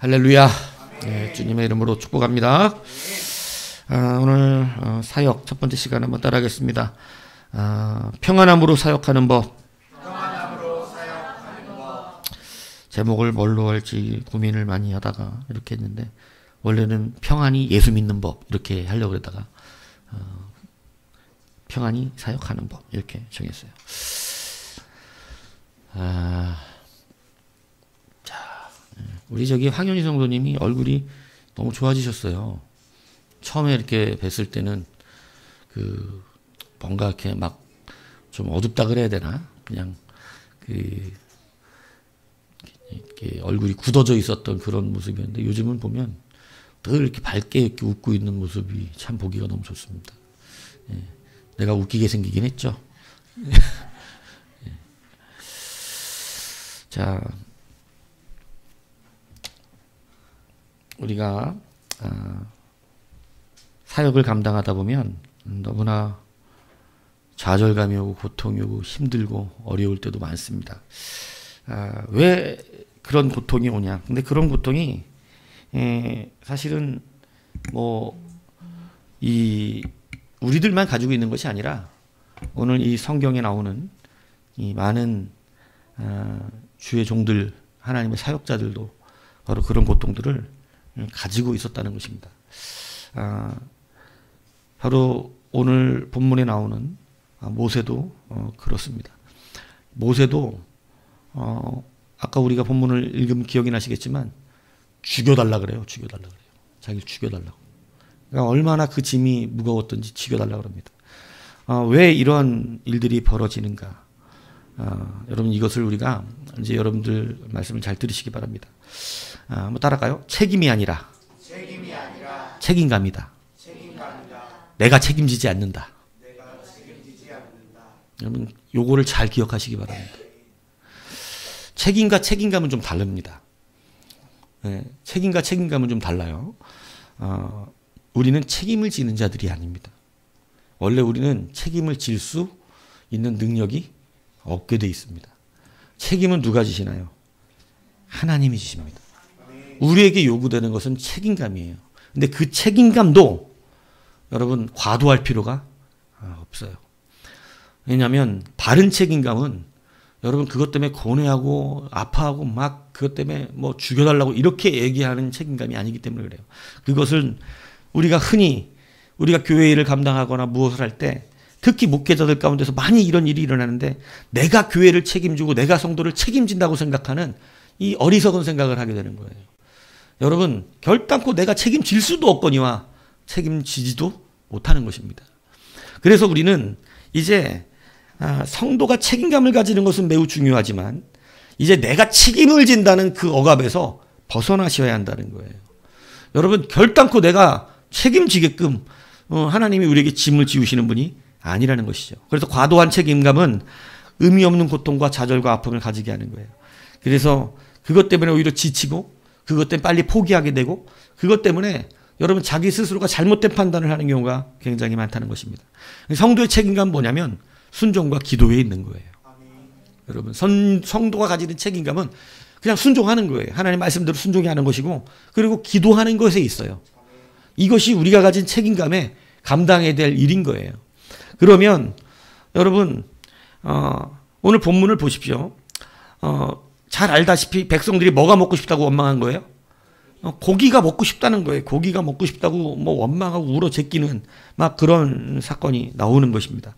할렐루야. 네, 주님의 이름으로 축복합니다. 오늘 사역 첫 번째 시간 한번 따라하겠습니다. 평안함으로 사역하는 법. 제목을 뭘로 할지 고민을 많이 하다가 이렇게 했는데, 원래는 평안히 예수 믿는 법 이렇게 하려고 그러다가 평안히 사역하는 법 이렇게 정했어요. 우리 저기 황현희 성도님이 얼굴이 너무 좋아지셨어요. 처음에 이렇게 뵀을 때는 뭔가 이렇게 막 좀 어둡다 그래야 되나? 그냥 이렇게 얼굴이 굳어져 있었던 그런 모습이었는데, 요즘은 보면 늘 이렇게 밝게 이렇게 웃고 있는 모습이 참 보기가 너무 좋습니다. 예. 내가 웃기게 생기긴 했죠. 예. 자, 우리가 사역을 감당하다 보면 너무나 좌절감이 오고 고통이 오고 힘들고 어려울 때도 많습니다. 왜 그런 고통이 오냐? 근데 그런 고통이 사실은 우리들만 가지고 있는 것이 아니라 오늘 이 성경에 나오는 이 많은 주의 종들, 하나님의 사역자들도 바로 그런 고통들을 가지고 있었다는 것입니다. 바로 오늘 본문에 나오는 모세도 그렇습니다. 모세도 아까 우리가 본문을 읽으면 기억이 나시겠지만 죽여달라 그래요. 죽여달라 그래요. 자기를 죽여달라고. 그러니까 얼마나 그 짐이 무거웠던지 죽여달라 그럽니다. 왜 이런 일들이 벌어지는가? 여러분, 이것을 우리가 이제 여러분들 말씀을 잘 들으시기 바랍니다. 한번 따라갈까요? 책임이 아니라 책임감이다. 내가 책임지지 않는다. 여러분, 요거를 잘 기억하시기 바랍니다. 책임과 책임감은 좀 다릅니다. 네, 책임과 책임감은 좀 달라요. 우리는 책임을 지는 자들이 아닙니다. 원래 우리는 책임을 질 수 있는 능력이 없게 돼 있습니다. 책임은 누가 지시나요? 하나님이 지십니다. 우리에게 요구되는 것은 책임감이에요. 근데 그 책임감도 여러분 과도할 필요가 없어요. 왜냐하면 바른 책임감은 여러분 그것 때문에 고뇌하고 아파하고 막 그것 때문에 뭐 죽여달라고 이렇게 얘기하는 책임감이 아니기 때문에 그래요. 그것은 우리가 흔히 우리가 교회 일을 감당하거나 무엇을 할 때 특히 목회자들 가운데서 많이 이런 일이 일어나는데, 내가 교회를 책임지고 내가 성도를 책임진다고 생각하는 이 어리석은 생각을 하게 되는 거예요. 여러분, 결단코 내가 책임질 수도 없거니와 책임지지도 못하는 것입니다. 그래서 우리는 이제 성도가 책임감을 가지는 것은 매우 중요하지만 이제 내가 책임을 진다는 그 억압에서 벗어나셔야 한다는 거예요. 여러분, 결단코 내가 책임지게끔 하나님이 우리에게 짐을 지우시는 분이 아니라는 것이죠. 그래서 과도한 책임감은 의미 없는 고통과 좌절과 아픔을 가지게 하는 거예요. 그래서 그것 때문에 오히려 지치고 그것 때문에 빨리 포기하게 되고 그것 때문에 여러분 자기 스스로가 잘못된 판단을 하는 경우가 굉장히 많다는 것입니다. 성도의 책임감은 뭐냐면 순종과 기도에 있는 거예요. 여러분, 성도가 가지는 책임감은 그냥 순종하는 거예요. 하나님 말씀대로 순종하는 것이고, 그리고 기도하는 것에 있어요. 이것이 우리가 가진 책임감에 감당해야 될 일인 거예요. 그러면 여러분 오늘 본문을 보십시오. 잘 알다시피 백성들이 뭐가 먹고 싶다고 원망한 거예요? 고기가 먹고 싶다는 거예요. 고기가 먹고 싶다고 뭐 원망하고 울어 제끼는 막 그런 사건이 나오는 것입니다.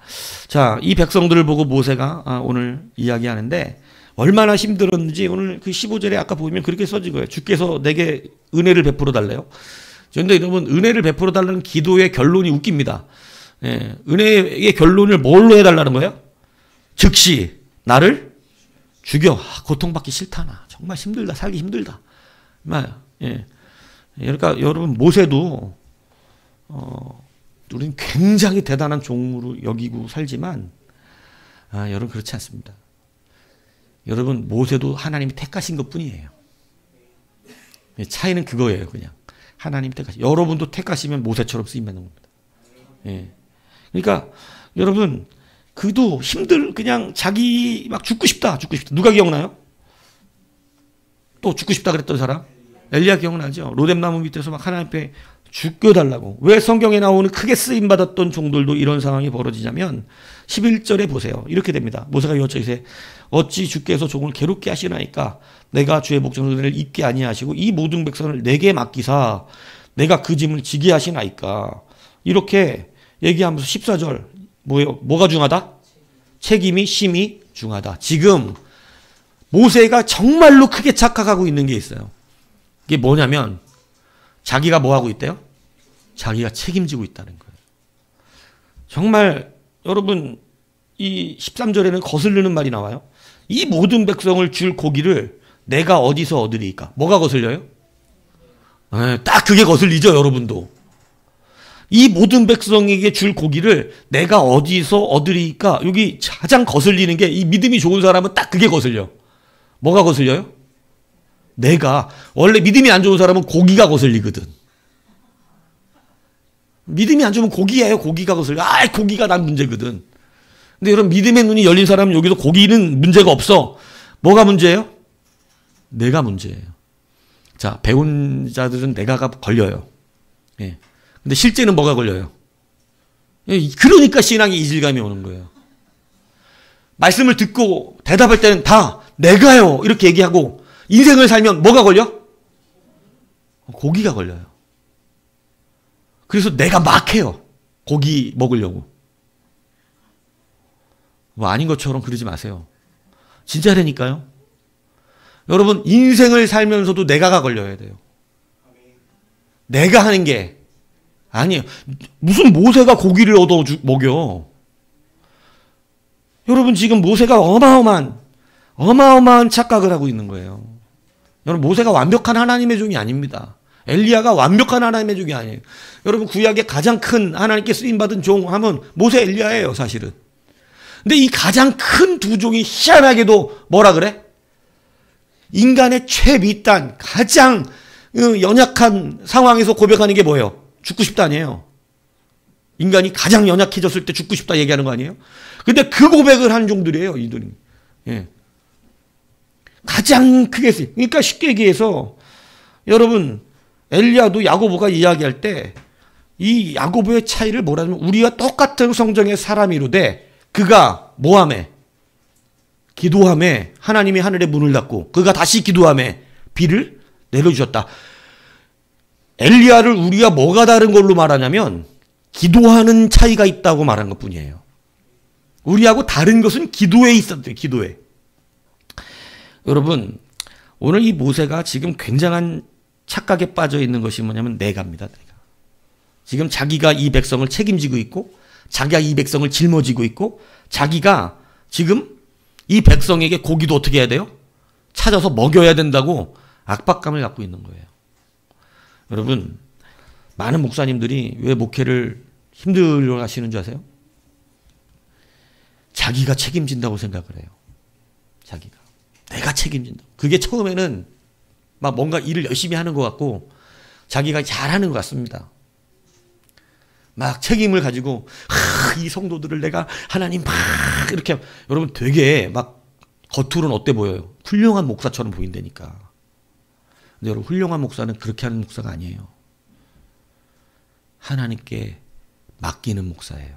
자, 이 백성들을 보고 모세가 오늘 이야기하는데 얼마나 힘들었는지 오늘 그 15절에 아까 보면 그렇게 써진 거예요. 주께서 내게 은혜를 베풀어 달래요. 그런데 여러분, 은혜를 베풀어 달라는 기도의 결론이 웃깁니다. 예, 은혜의 결론을 뭘로 해달라는 거예요? 즉시 나를 죽여. 고통받기 싫다. 나 정말 힘들다. 살기 힘들다. 예. 그러니까 여러분, 모세도 우리는 굉장히 대단한 종으로 여기고 살지만 여러분 그렇지 않습니다. 여러분, 모세도 하나님이 택하신 것뿐이에요. 차이는 그거예요. 그냥 하나님이 택하신. 여러분도 택하시면 모세처럼 쓰임 받는 겁니다. 예. 그러니까 여러분, 그도 그냥 자기 막 죽고 싶다. 누가 기억나요? 또 죽고 싶다 그랬던 사람? 엘리야 기억나죠? 로뎀나무 밑에서 막 하나님 앞에 죽여달라고. 왜 성경에 나오는 크게 쓰임받았던 종들도 이런 상황이 벌어지냐면 11절에 보세요. 이렇게 됩니다. 모세가 여쭤이세 어찌 주께서 종을 괴롭게 하시나이까 내가 주의 목전들을 잊게 아니하시고 이 모든 백성을 내게 맡기사 내가 그 짐을 지게 하시나이까. 이렇게 얘기하면서 14절 뭐가 중하다? 책임이 심히 중하다. 지금 모세가 정말로 크게 착각하고 있는 게 있어요. 이게 뭐냐면 자기가 뭐 하고 있대요? 자기가 책임지고 있다는 거예요. 정말 여러분 이 13절에는 거슬리는 말이 나와요. 이 모든 백성을 줄 고기를 내가 어디서 얻으리까? 뭐가 거슬려요? 딱 그게 거슬리죠, 여러분도. 이 모든 백성에게 줄 고기를 내가 어디서 얻으리까? 여기 가장 거슬리는 게 이 믿음이 좋은 사람은 딱 그게 거슬려. 뭐가 거슬려요? 내가. 원래 믿음이 안 좋은 사람은 고기가 거슬리거든. 믿음이 안 좋으면 고기예요. 고기가 거슬려. 고기가 난 문제거든. 근데 여러분 믿음의 눈이 열린 사람은 여기서 고기는 문제가 없어. 뭐가 문제예요? 내가 문제예요. 자, 배운 자들은 내가가 걸려요. 예. 근데 실제는 뭐가 걸려요? 그러니까 신앙의 이질감이 오는 거예요. 말씀을 듣고 대답할 때는 다 내가요 이렇게 얘기하고 인생을 살면 뭐가 걸려? 고기가 걸려요. 그래서 내가 막 해요. 고기 먹으려고. 뭐 아닌 것처럼 그러지 마세요. 진짜라니까요. 여러분 인생을 살면서도 내가가 걸려야 돼요. 내가 하는 게 아니에요. 무슨 모세가 고기를 얻어 먹여. 여러분 지금 모세가 어마어마한 착각을 하고 있는 거예요. 여러분 모세가 완벽한 하나님의 종이 아닙니다. 엘리야가 완벽한 하나님의 종이 아니에요. 여러분 구약의 가장 큰 하나님께 쓰임받은 종 하면 모세 엘리야예요 사실은. 근데 이 가장 큰 두 종이 희한하게도 뭐라 그래? 인간의 최밑단 가장 연약한 상황에서 고백하는 게 뭐예요? 죽고 싶다 아니에요. 인간이 가장 연약해졌을 때 죽고 싶다 얘기하는 거 아니에요? 근데 그 고백을 한 종들이에요 이들이. 예. 가장 크게 쓰임. 그러니까 쉽게 얘기해서 여러분 엘리야도 야고보가 이야기할 때 이 야고보의 차이를 뭐라면 우리와 똑같은 성정의 사람이로되 그가 뭐하매? 기도하매 하나님이 하늘의 문을 닫고 그가 다시 기도하매 비를 내려주셨다. 엘리야를 우리가 뭐가 다른 걸로 말하냐면 기도하는 차이가 있다고 말한 것뿐이에요. 우리하고 다른 것은 기도에 있었대요. 기도에. 여러분 오늘 이 모세가 지금 굉장한 착각에 빠져 있는 것이 뭐냐면 내가입니다. 내가. 지금 자기가 이 백성을 책임지고 있고 자기가 이 백성을 짊어지고 있고 자기가 지금 이 백성에게 고기도 어떻게 해야 돼요? 찾아서 먹여야 된다고 압박감을 갖고 있는 거예요. 여러분 많은 목사님들이 왜 목회를 힘들어 하시는 줄 아세요? 자기가 책임진다고 생각을 해요. 자기가. 내가 책임진다. 그게 처음에는 막 뭔가 일을 열심히 하는 것 같고 자기가 잘하는 것 같습니다. 막 책임을 가지고 이 성도들을 내가 하나님 막 이렇게 여러분 되게 막 겉으로는 어때 보여요? 훌륭한 목사처럼 보인다니까. 근데 여러분 훌륭한 목사는 그렇게 하는 목사가 아니에요. 하나님께 맡기는 목사예요.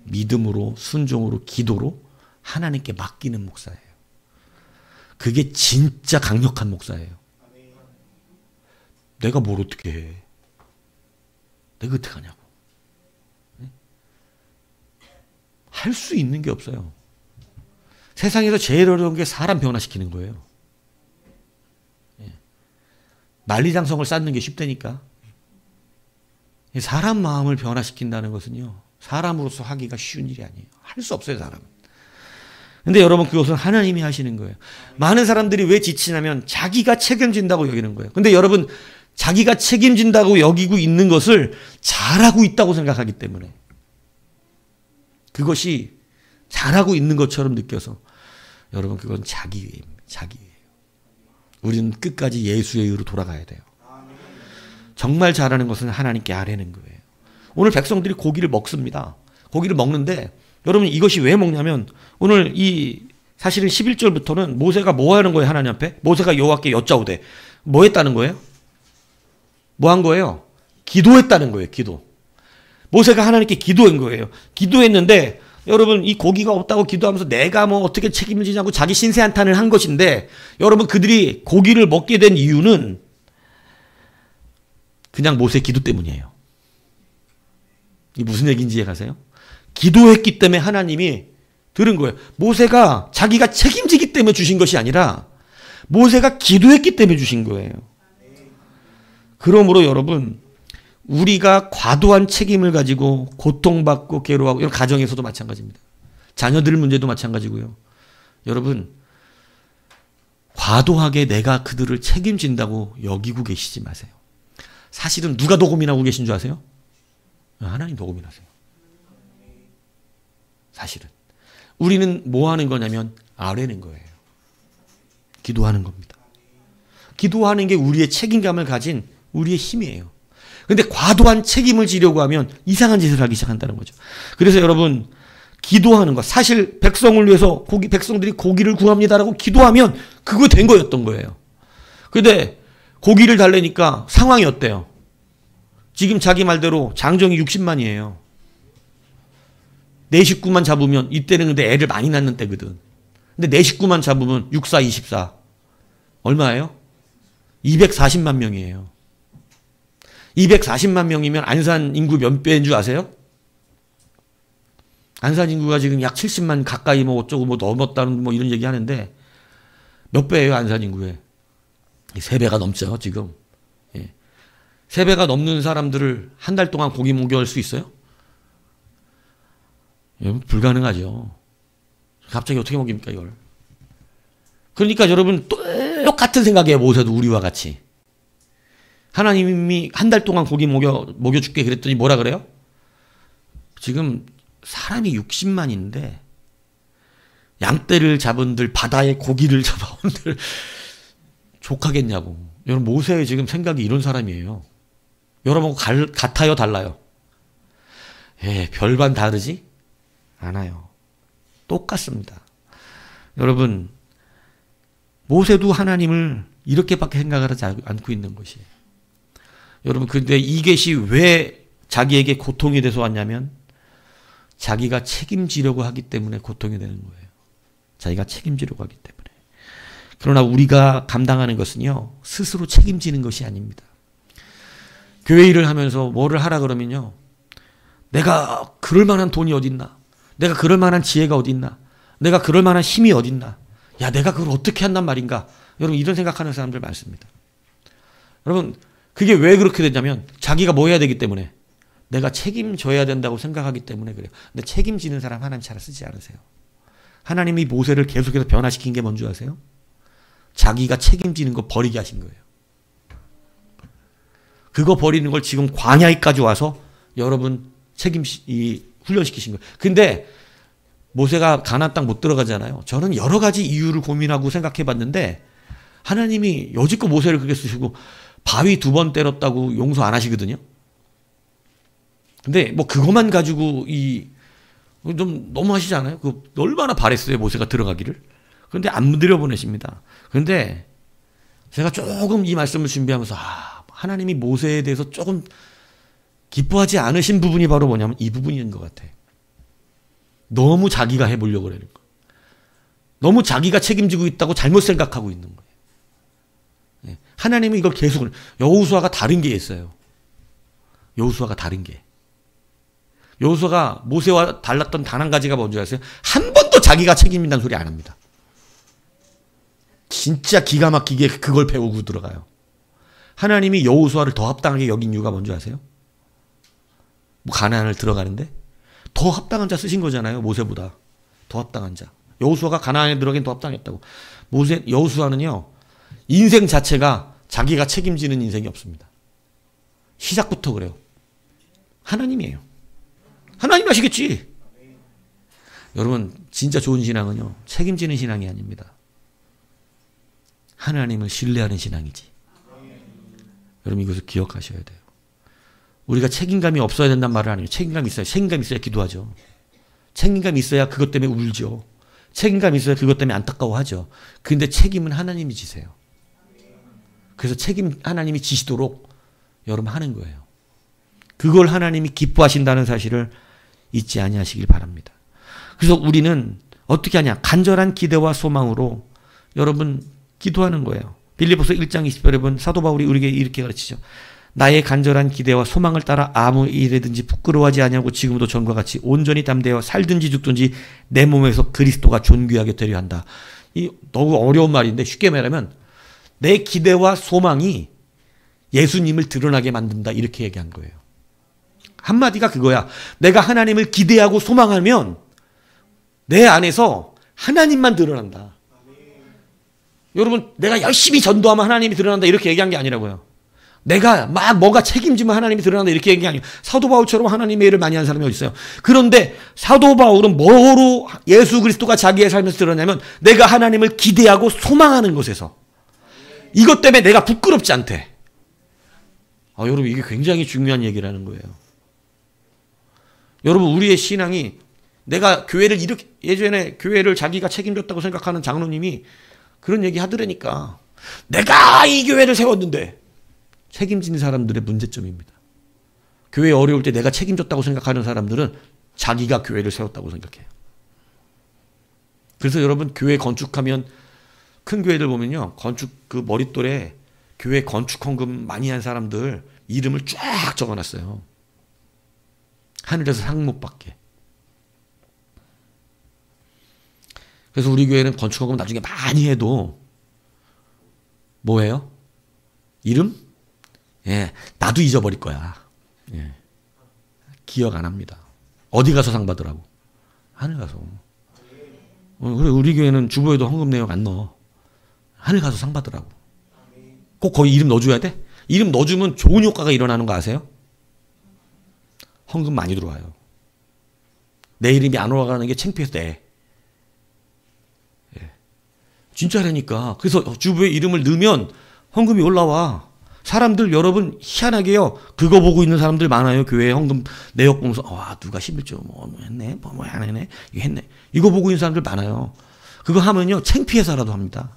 믿음으로 순종으로 기도로 하나님께 맡기는 목사예요. 그게 진짜 강력한 목사예요. 내가 뭘 어떻게 해? 내가 어떻게 하냐고. 할 수 있는 게 없어요. 세상에서 제일 어려운 게 사람 변화시키는 거예요. 만리장성을 쌓는 게 쉽다니까. 사람 마음을 변화시킨다는 것은요. 사람으로서 하기가 쉬운 일이 아니에요. 할 수 없어요, 사람은. 근데 여러분 그것은 하나님이 하시는 거예요. 많은 사람들이 왜 지치냐면 자기가 책임진다고 여기는 거예요. 근데 여러분 자기가 책임진다고 여기고 있는 것을 잘하고 있다고 생각하기 때문에 그것이 잘하고 있는 것처럼 느껴서 여러분 그건 자기예요. 자기예요. 우리는 끝까지 예수의 의로 돌아가야 돼요. 정말 잘하는 것은 하나님께 아뢰는 거예요. 오늘 백성들이 고기를 먹습니다. 고기를 먹는데 여러분 이것이 왜 먹냐면 오늘 이 사실은 11절부터는 모세가 뭐 하는 거예요? 하나님 앞에? 모세가 여호와께 여짜오되 뭐 했다는 거예요? 뭐 한 거예요? 기도했다는 거예요. 기도. 모세가 하나님께 기도한 거예요. 기도했는데 여러분 이 고기가 없다고 기도하면서 내가 뭐 어떻게 책임을 지냐고 자기 신세 한탄을 한 것인데 여러분 그들이 고기를 먹게 된 이유는 그냥 모세의 기도 때문이에요. 이게 무슨 얘기인지 이해가세요? 기도했기 때문에 하나님이 들은 거예요. 모세가 자기가 책임지기 때문에 주신 것이 아니라 모세가 기도했기 때문에 주신 거예요. 그러므로 여러분 우리가 과도한 책임을 가지고 고통받고 괴로워하고 이런 가정에서도 마찬가지입니다. 자녀들 문제도 마찬가지고요. 여러분 과도하게 내가 그들을 책임진다고 여기고 계시지 마세요. 사실은 누가 더 고민하고 계신 줄 아세요? 하나님 더 고민하세요. 사실은. 우리는 뭐 하는 거냐면 아뢰는 거예요. 기도하는 겁니다. 기도하는 게 우리의 책임감을 가진 우리의 힘이에요. 그런데 과도한 책임을 지려고 하면 이상한 짓을 하기 시작한다는 거죠. 그래서 여러분 기도하는 것 사실 백성을 위해서 백성들이 고기를 구합니다라고 기도하면 그거 된 거였던 거예요. 그런데 고기를 달래니까 상황이 어때요? 지금 자기 말대로 장정이 60만이에요. 내 식구만 잡으면 이때는 근데 애를 많이 낳는 때거든. 근데 내 식구만 잡으면 6, 4, 24 얼마예요? 240만 명이에요. 240만 명이면 안산 인구 몇 배인 줄 아세요? 안산 인구가 지금 약 70만 가까이 뭐 어쩌고 뭐 넘었다는 뭐 이런 얘기 하는데 몇 배예요 안산 인구에? 3배가 넘죠 지금. 예. 3배가 넘는 사람들을 한 달 동안 고기 먹여할 수 있어요? 예, 불가능하죠. 갑자기 어떻게 먹입니까 이걸? 그러니까 여러분 똑같은 생각이에요. 모세도 우리와 같이. 하나님이 한 달 동안 고기 먹여줄게 그랬더니 뭐라 그래요? 지금 사람이 60만인데 양떼를 잡은들 바다에 고기를 잡아온들 족하겠냐고. 여러분 모세의 지금 생각이 이런 사람이에요. 여러분 같아요 달라요? 예, 별반 다르지 않아요. 똑같습니다. 여러분 모세도 하나님을 이렇게밖에 생각을 하지 않고 있는 것이에요. 여러분 근데 이것이 왜 자기에게 고통이 돼서 왔냐면 자기가 책임지려고 하기 때문에 고통이 되는 거예요. 자기가 책임지려고 하기 때문에. 그러나 우리가 감당하는 것은요 스스로 책임지는 것이 아닙니다. 교회 일을 하면서 뭐를 하라 그러면요 내가 그럴 만한 돈이 어딨나, 내가 그럴 만한 지혜가 어딨나, 내가 그럴 만한 힘이 어딨나, 야 내가 그걸 어떻게 한단 말인가. 여러분 이런 생각하는 사람들 많습니다. 여러분 그게 왜 그렇게 되냐면 자기가 뭐 해야 되기 때문에, 내가 책임져야 된다고 생각하기 때문에 그래요. 근데 책임지는 사람 하나님 잘 쓰지 않으세요. 하나님이 모세를 계속해서 변화시킨 게 뭔지 아세요? 자기가 책임지는 거 버리게 하신 거예요. 그거 버리는 걸 지금 광야에까지 와서 여러분 훈련시키신 거예요. 근데 모세가 가나안 땅 못 들어가잖아요. 저는 여러 가지 이유를 고민하고 생각해 봤는데 하나님이 여지껏 모세를 그렇게 쓰시고 바위 2번 때렸다고 용서 안 하시거든요. 근데 뭐 그것만 가지고 좀 너무 하시지 않아요? 그 얼마나 바랬어요 모세가 들어가기를. 그런데 안 들여보내십니다. 그런데 제가 조금 이 말씀을 준비하면서 하나님이 모세에 대해서 조금 기뻐하지 않으신 부분이 바로 뭐냐면 이 부분인 것 같아요. 너무 자기가 해보려고 그러는 거. 너무 자기가 책임지고 있다고 잘못 생각하고 있는 거예요. 하나님은 이걸 계속 여호수아가 다른 게 있어요. 여호수아가 다른 게. 여호수아가 모세와 달랐던 단 한 가지가 뭔지 아세요? 한 번도 자기가 책임진다는 소리 안 합니다. 진짜 기가 막히게 그걸 배우고 들어가요. 하나님이 여호수아를 더 합당하게 여긴 이유가 뭔지 아세요? 뭐 가나안을 들어가는데 더 합당한 자 쓰신 거잖아요. 모세보다 더 합당한 자. 여호수아가 가나안에 들어가긴 더 합당했다고. 여호수아는요 인생 자체가 자기가 책임지는 인생이 없습니다. 시작부터 그래요. 하나님이에요. 하나님 아시겠지? 여러분 진짜 좋은 신앙은요 책임지는 신앙이 아닙니다. 하나님을 신뢰하는 신앙이지. 여러분 이것을 기억하셔야 돼요. 우리가 책임감이 없어야 된다는 말은 아니에요. 책임감이 있어야 기도하죠. 책임감이 있어야 그것 때문에 울죠. 책임감이 있어야 그것 때문에 안타까워하죠. 근데 책임은 하나님이 지세요. 그래서 하나님이 지시도록 여러분 하는 거예요. 그걸 하나님이 기뻐하신다는 사실을 잊지 아니하시길 바랍니다. 그래서 우리는 어떻게 하냐? 간절한 기대와 소망으로 여러분 기도하는 거예요. 빌립보서 1장 20절에 보면 사도 바울이 우리에게 이렇게 가르치죠. 나의 간절한 기대와 소망을 따라 아무 일에든지 부끄러워하지 아니하고 지금도 전과 같이 온전히 담대어 살든지 죽든지 내 몸에서 그리스도가 존귀하게 되려 한다. 이 너무 어려운 말인데 쉽게 말하면 내 기대와 소망이 예수님을 드러나게 만든다 이렇게 얘기한 거예요. 한마디가 그거야. 내가 하나님을 기대하고 소망하면 내 안에서 하나님만 드러난다. 여러분 내가 열심히 전도하면 하나님이 드러난다 이렇게 얘기한 게 아니라고요. 내가 막 뭔가 책임지면 하나님이 드러난다 이렇게 얘기한 게 아니에요. 사도 바울처럼 하나님의 일을 많이 한 사람이 어디 있어요. 그런데 사도 바울은 뭐로 예수 그리스도가 자기의 삶에서 드러나냐면 내가 하나님을 기대하고 소망하는 것에서 이것 때문에 내가 부끄럽지 않대. 여러분 이게 굉장히 중요한 얘기라는 거예요. 여러분 우리의 신앙이 내가 교회를 이렇게 예전에 교회를 자기가 책임졌다고 생각하는 장로님이 그런 얘기 하더라니까. 내가 이 교회를 세웠는데 책임진 사람들의 문제점입니다. 교회 어려울 때 내가 책임졌다고 생각하는 사람들은 자기가 교회를 세웠다고 생각해요. 그래서 여러분 교회 건축하면 큰 교회들 보면요. 건축 그 머릿돌에 교회 건축 헌금 많이 한 사람들 이름을 쫙 적어놨어요. 하늘에서 상 못 받게. 그래서 우리 교회는 건축 헌금 나중에 많이 해도 뭐예요? 이름? 예, 나도 잊어버릴 거야. 예, 기억 안 합니다. 어디 가서 상 받으라고? 하늘 가서. 그래 우리 교회는 주보에도 헌금 내역 안 넣어. 하늘 가서 상 받으라고. 꼭 거기 이름 넣어줘야 돼? 이름 넣어주면 좋은 효과가 일어나는 거 아세요? 헌금 많이 들어와요. 내 이름이 안 올라가는 게 창피해서 내. 예. 진짜라니까. 그래서 주부에 이름을 넣으면 헌금이 올라와. 사람들 여러분 희한하게요. 그거 보고 있는 사람들 많아요. 교회 헌금 내역 보면서 와 누가 11조 뭐 했네. 뭐 안 했네. 이거 했네. 이거 보고 있는 사람들 많아요. 그거 하면요. 창피해서라도 합니다.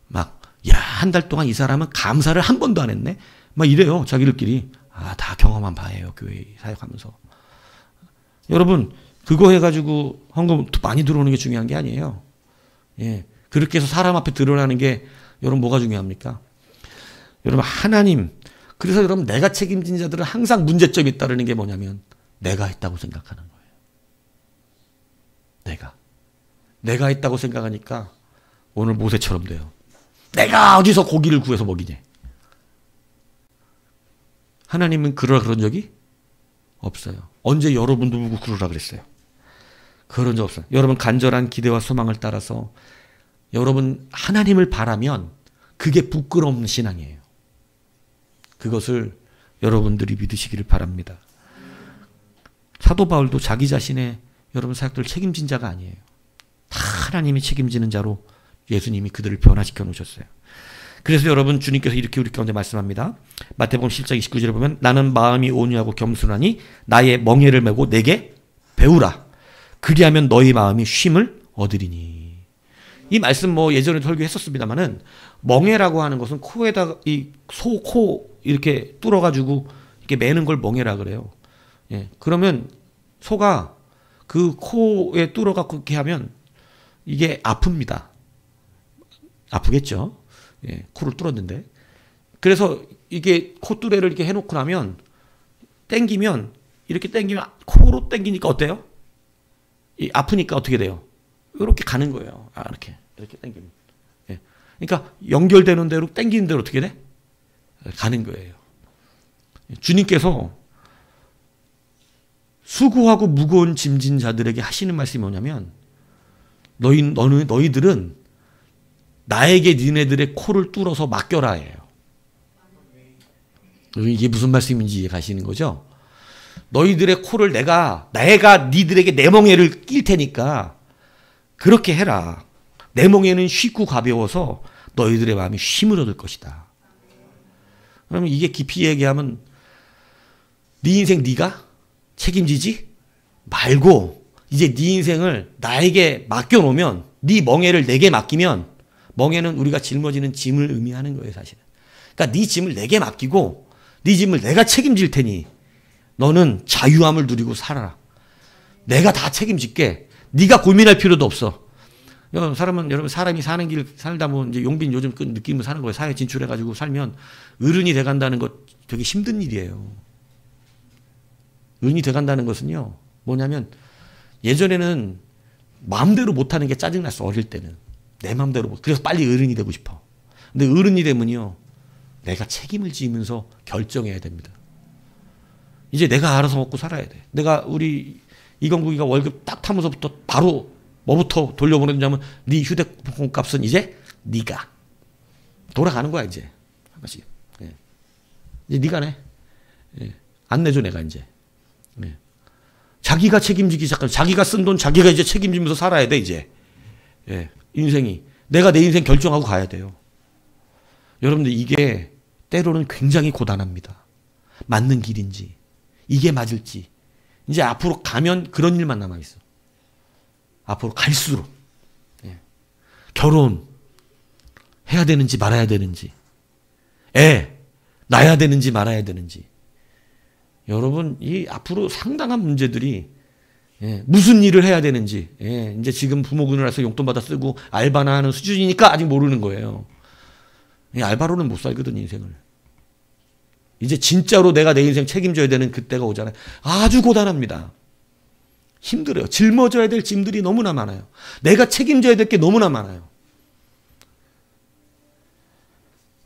막 야, 한 달 동안 이 사람은 감사를 한 번도 안 했네. 막 이래요. 자기들끼리. 다 경험한 바예요. 교회 사역하면서. 여러분 그거 해가지고 헌금 많이 들어오는 게 중요한 게 아니에요. 예, 그렇게 해서 사람 앞에 드러나는 게 여러분 뭐가 중요합니까? 여러분 하나님. 그래서 여러분 내가 책임진 자들은 항상 문제점이 있다는 게 뭐냐면 내가 했다고 생각하는 거예요. 내가 했다고 생각하니까 오늘 모세처럼 돼요. 내가 어디서 고기를 구해서 먹이냐. 하나님은 그런 적이 없어요. 언제 여러분도 보고 그러라 그랬어요. 그런 적 없어요. 여러분 간절한 기대와 소망을 따라서 여러분 하나님을 바라면 그게 부끄러운 신앙이에요. 그것을 여러분들이 믿으시기를 바랍니다. 사도 바울도 자기 자신의 여러분 사역들을 책임진 자가 아니에요. 다 하나님이 책임지는 자로 예수님이 그들을 변화시켜 놓으셨어요. 그래서 여러분 주님께서 이렇게 우리 가운데 말씀합니다. 마태복음 10장 29절에 보면 나는 마음이 온유하고 겸손하니 나의 멍에를 메고 내게 배우라. 그리하면 너희 마음이 쉼을 얻으리니. 이 말씀 뭐 예전에 설교했었습니다만은 멍에라고 하는 것은 코에다가 이 코 이렇게 뚫어가지고 이렇게 매는 걸 멍에라 그래요. 예, 그러면 소가 그 코에 뚫어갖고 이렇게 하면 이게 아픕니다. 아프겠죠? 예, 코를 뚫었는데. 그래서 이게 콧뚜레를 이렇게 해놓고 나면 땡기면 이렇게 땡기면 코로 땡기니까 어때요? 아프니까 어떻게 돼요? 이렇게 가는 거예요. 이렇게 땡기면. 예. 그러니까 연결되는 대로 땡기는 대로 어떻게 돼? 가는 거예요. 주님께서 수고하고 무거운 짐진 자들에게 하시는 말씀이 뭐냐면 너희들은 나에게 니네들의 코를 뚫어서 맡겨라 해요. 이게 무슨 말씀인지 이해가시는 거죠? 너희들의 코를 내가 니들에게 내 멍에를 낄 테니까 그렇게 해라. 내 멍에는 쉽고 가벼워서 너희들의 마음이 쉼을 얻을 것이다. 그러면 이게 깊이 얘기하면 네 인생 네가 책임지지 말고 이제 네 인생을 나에게 맡겨놓으면 네 멍에를 내게 맡기면 멍에는 우리가 짊어지는 짐을 의미하는 거예요. 사실은. 그러니까 네 짐을 내게 맡기고 네 짐을 내가 책임질 테니 너는 자유함을 누리고 살아라. 내가 다 책임질게. 네가 고민할 필요도 없어. 여러분 사람이 사는 길 살다 보면 이제 용빈 요즘 그 느낌을 사는 거예요. 사회 진출해가지고 살면 어른이 돼간다는 것 되게 힘든 일이에요. 어른이 돼간다는 것은요 뭐냐면 예전에는 마음대로 못하는 게 짜증났어. 어릴 때는 내 마음대로 못. 그래서 빨리 어른이 되고 싶어. 근데 어른이 되면요 내가 책임을 지면서 결정해야 됩니다. 이제 내가 알아서 먹고 살아야 돼. 내가 우리 이건국이가 월급 딱 타면서부터 바로 뭐부터 돌려보내냐면 네 휴대폰 값은 이제 네가 돌아가는 거야 이제. 한 번씩. 예. 이제 네가 내. 예. 안 내줘 내가 이제. 예. 자기가 책임지기 시작하면 자기가 쓴 돈 자기가 이제 책임지면서 살아야 돼 이제. 예. 인생이 내가 내 인생 결정하고 가야 돼요. 여러분들 이게 때로는 굉장히 고단합니다. 맞는 길인지 이게 맞을지 이제 앞으로 가면 그런 일만 남아 있어. 앞으로 갈수록 예. 결혼 해야 되는지 말아야 되는지 애 낳아야 되는지 말아야 되는지 여러분 이 앞으로 상당한 문제들이 예. 무슨 일을 해야 되는지 예. 이제 지금 부모군이라서 용돈 받아 쓰고 알바나 하는 수준이니까 아직 모르는 거예요. 이 알바로는 못 살거든 인생을. 이제 진짜로 내가 내 인생 책임져야 되는 그때가 오잖아요. 아주 고단합니다. 힘들어요. 짊어져야 될 짐들이 너무나 많아요. 내가 책임져야 될 게 너무나 많아요.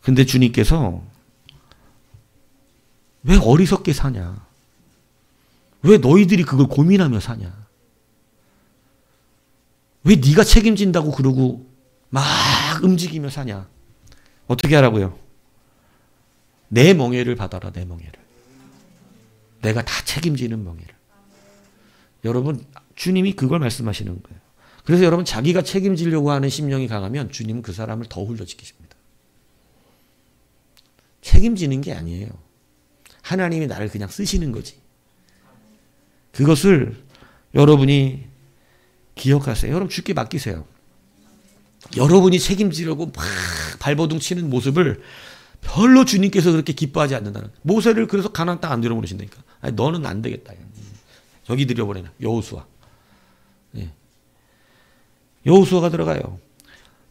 근데 주님께서 왜 어리석게 사냐? 왜 너희들이 그걸 고민하며 사냐? 왜 네가 책임진다고 그러고 막 움직이며 사냐? 어떻게 하라고요? 내 멍에를 받아라. 내 멍에를. 내가 다 책임지는 멍에를. 여러분 주님이 그걸 말씀하시는 거예요. 그래서 여러분 자기가 책임지려고 하는 심령이 강하면 주님은 그 사람을 더 훈련시키십니다. 책임지는 게 아니에요. 하나님이 나를 그냥 쓰시는 거지. 그것을 여러분이 기억하세요. 여러분 주께 맡기세요. 여러분이 책임지려고 막 발버둥 치는 모습을 별로 주님께서 그렇게 기뻐하지 않는다는. 모세를 그래서 가나안 땅 안 들여보내신다니까. 아니, 너는 안 되겠다. 저기 들여보내나. 여호수아. 예. 여호수아가 들어가요.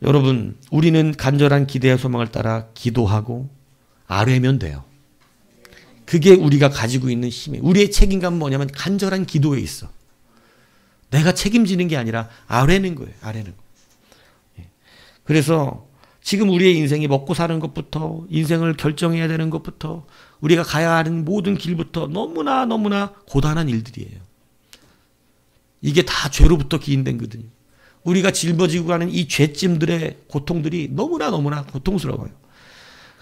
여러분 우리는 간절한 기대와 소망을 따라 기도하고 아뢰면 돼요. 그게 우리가 가지고 있는 힘이에요. 우리의 책임감은 뭐냐면 간절한 기도에 있어. 내가 책임지는 게 아니라 아뢰는 거예요. 아뢰는 거. 예. 그래서 지금 우리의 인생이 먹고 사는 것부터 인생을 결정해야 되는 것부터 우리가 가야 하는 모든 길부터 너무나 고단한 일들이에요. 이게 다 죄로부터 기인된 거거든요. 우리가 짊어지고 가는 이 죄짐들의 고통들이 너무나 고통스러워요.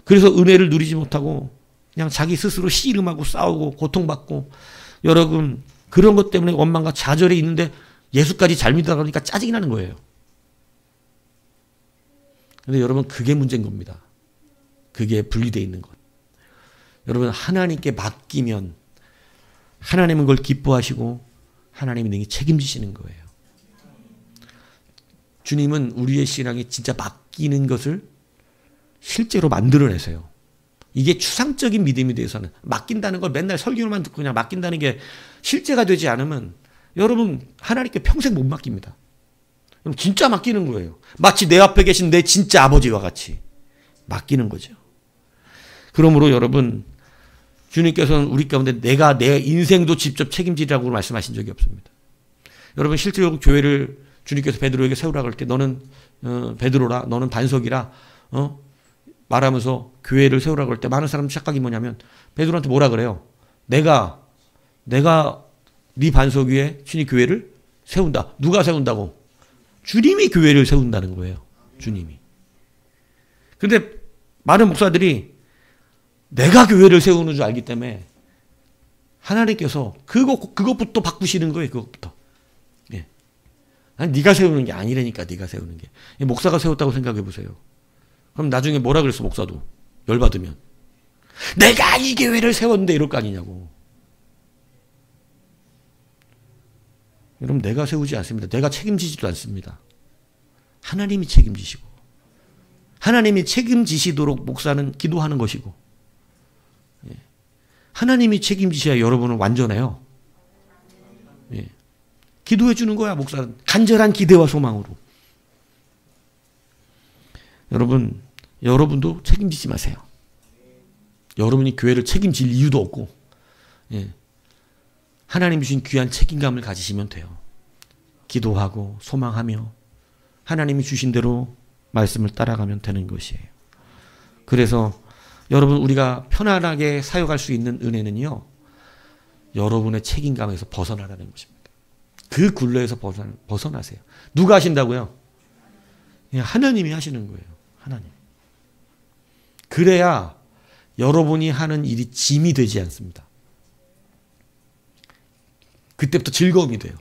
그래서 은혜를 누리지 못하고 그냥 자기 스스로 씨름하고 싸우고 고통받고 여러분 그런 것 때문에 원망과 좌절에 있는데 예수까지 잘 믿으다 보니까 짜증이 나는 거예요. 근데 여러분 그게 문제인 겁니다. 그게 분리되어 있는 것. 여러분 하나님께 맡기면 하나님은 그걸 기뻐하시고 하나님이 능히 책임지시는 거예요. 주님은 우리의 신앙이 진짜 맡기는 것을 실제로 만들어내세요. 이게 추상적인 믿음에 대해서는 맡긴다는 걸 맨날 설교만 듣고 그냥 맡긴다는 게 실제가 되지 않으면 여러분 하나님께 평생 못 맡깁니다. 그럼 진짜 맡기는 거예요. 마치 내 앞에 계신 내 진짜 아버지와 같이 맡기는 거죠. 그러므로 여러분 주님께서는 우리 가운데 내가 내 인생도 직접 책임지라고 말씀하신 적이 없습니다. 여러분 실제로 교회를 주님께서 베드로에게 세우라 그럴 때 너는 베드로라 너는 반석이라 말하면서 교회를 세우라 그럴 때 많은 사람 착각이 뭐냐면 베드로한테 뭐라 그래요? 내가 네 반석 위에 신이 교회를 세운다. 누가 세운다고? 주님이 교회를 세운다는 거예요. 주님이. 근데 많은 목사들이 내가 교회를 세우는 줄 알기 때문에 하나님께서 그것부터 바꾸시는 거예요. 그것부터. 예. 아니 네가 세우는 게 아니라니까. 네가 세우는 게. 목사가 세웠다고 생각해 보세요. 그럼 나중에 뭐라 그랬어 목사도. 열받으면. 내가 이 교회를 세웠는데 이럴 거 아니냐고. 여러분 내가 세우지 않습니다. 내가 책임지지도 않습니다. 하나님이 책임지시고 하나님이 책임지시도록 목사는 기도하는 것이고, 하나님이 책임지셔야 여러분은 완전해요. 예. 기도해 주는 거야, 목사는. 간절한 기대와 소망으로. 여러분도 책임지지 마세요. 여러분이 교회를 책임질 이유도 없고, 예. 하나님 주신 귀한 책임감을 가지시면 돼요. 기도하고 소망하며 하나님이 주신 대로 말씀을 따라가면 되는 것이에요. 그래서 여러분, 우리가 편안하게 사역할 수 있는 은혜는요, 여러분의 책임감에서 벗어나라는 것입니다. 그 굴레에서 벗어나세요. 누가 하신다고요? 하나님이 하시는 거예요. 하나님. 그래야 여러분이 하는 일이 짐이 되지 않습니다. 그때부터 즐거움이 돼요.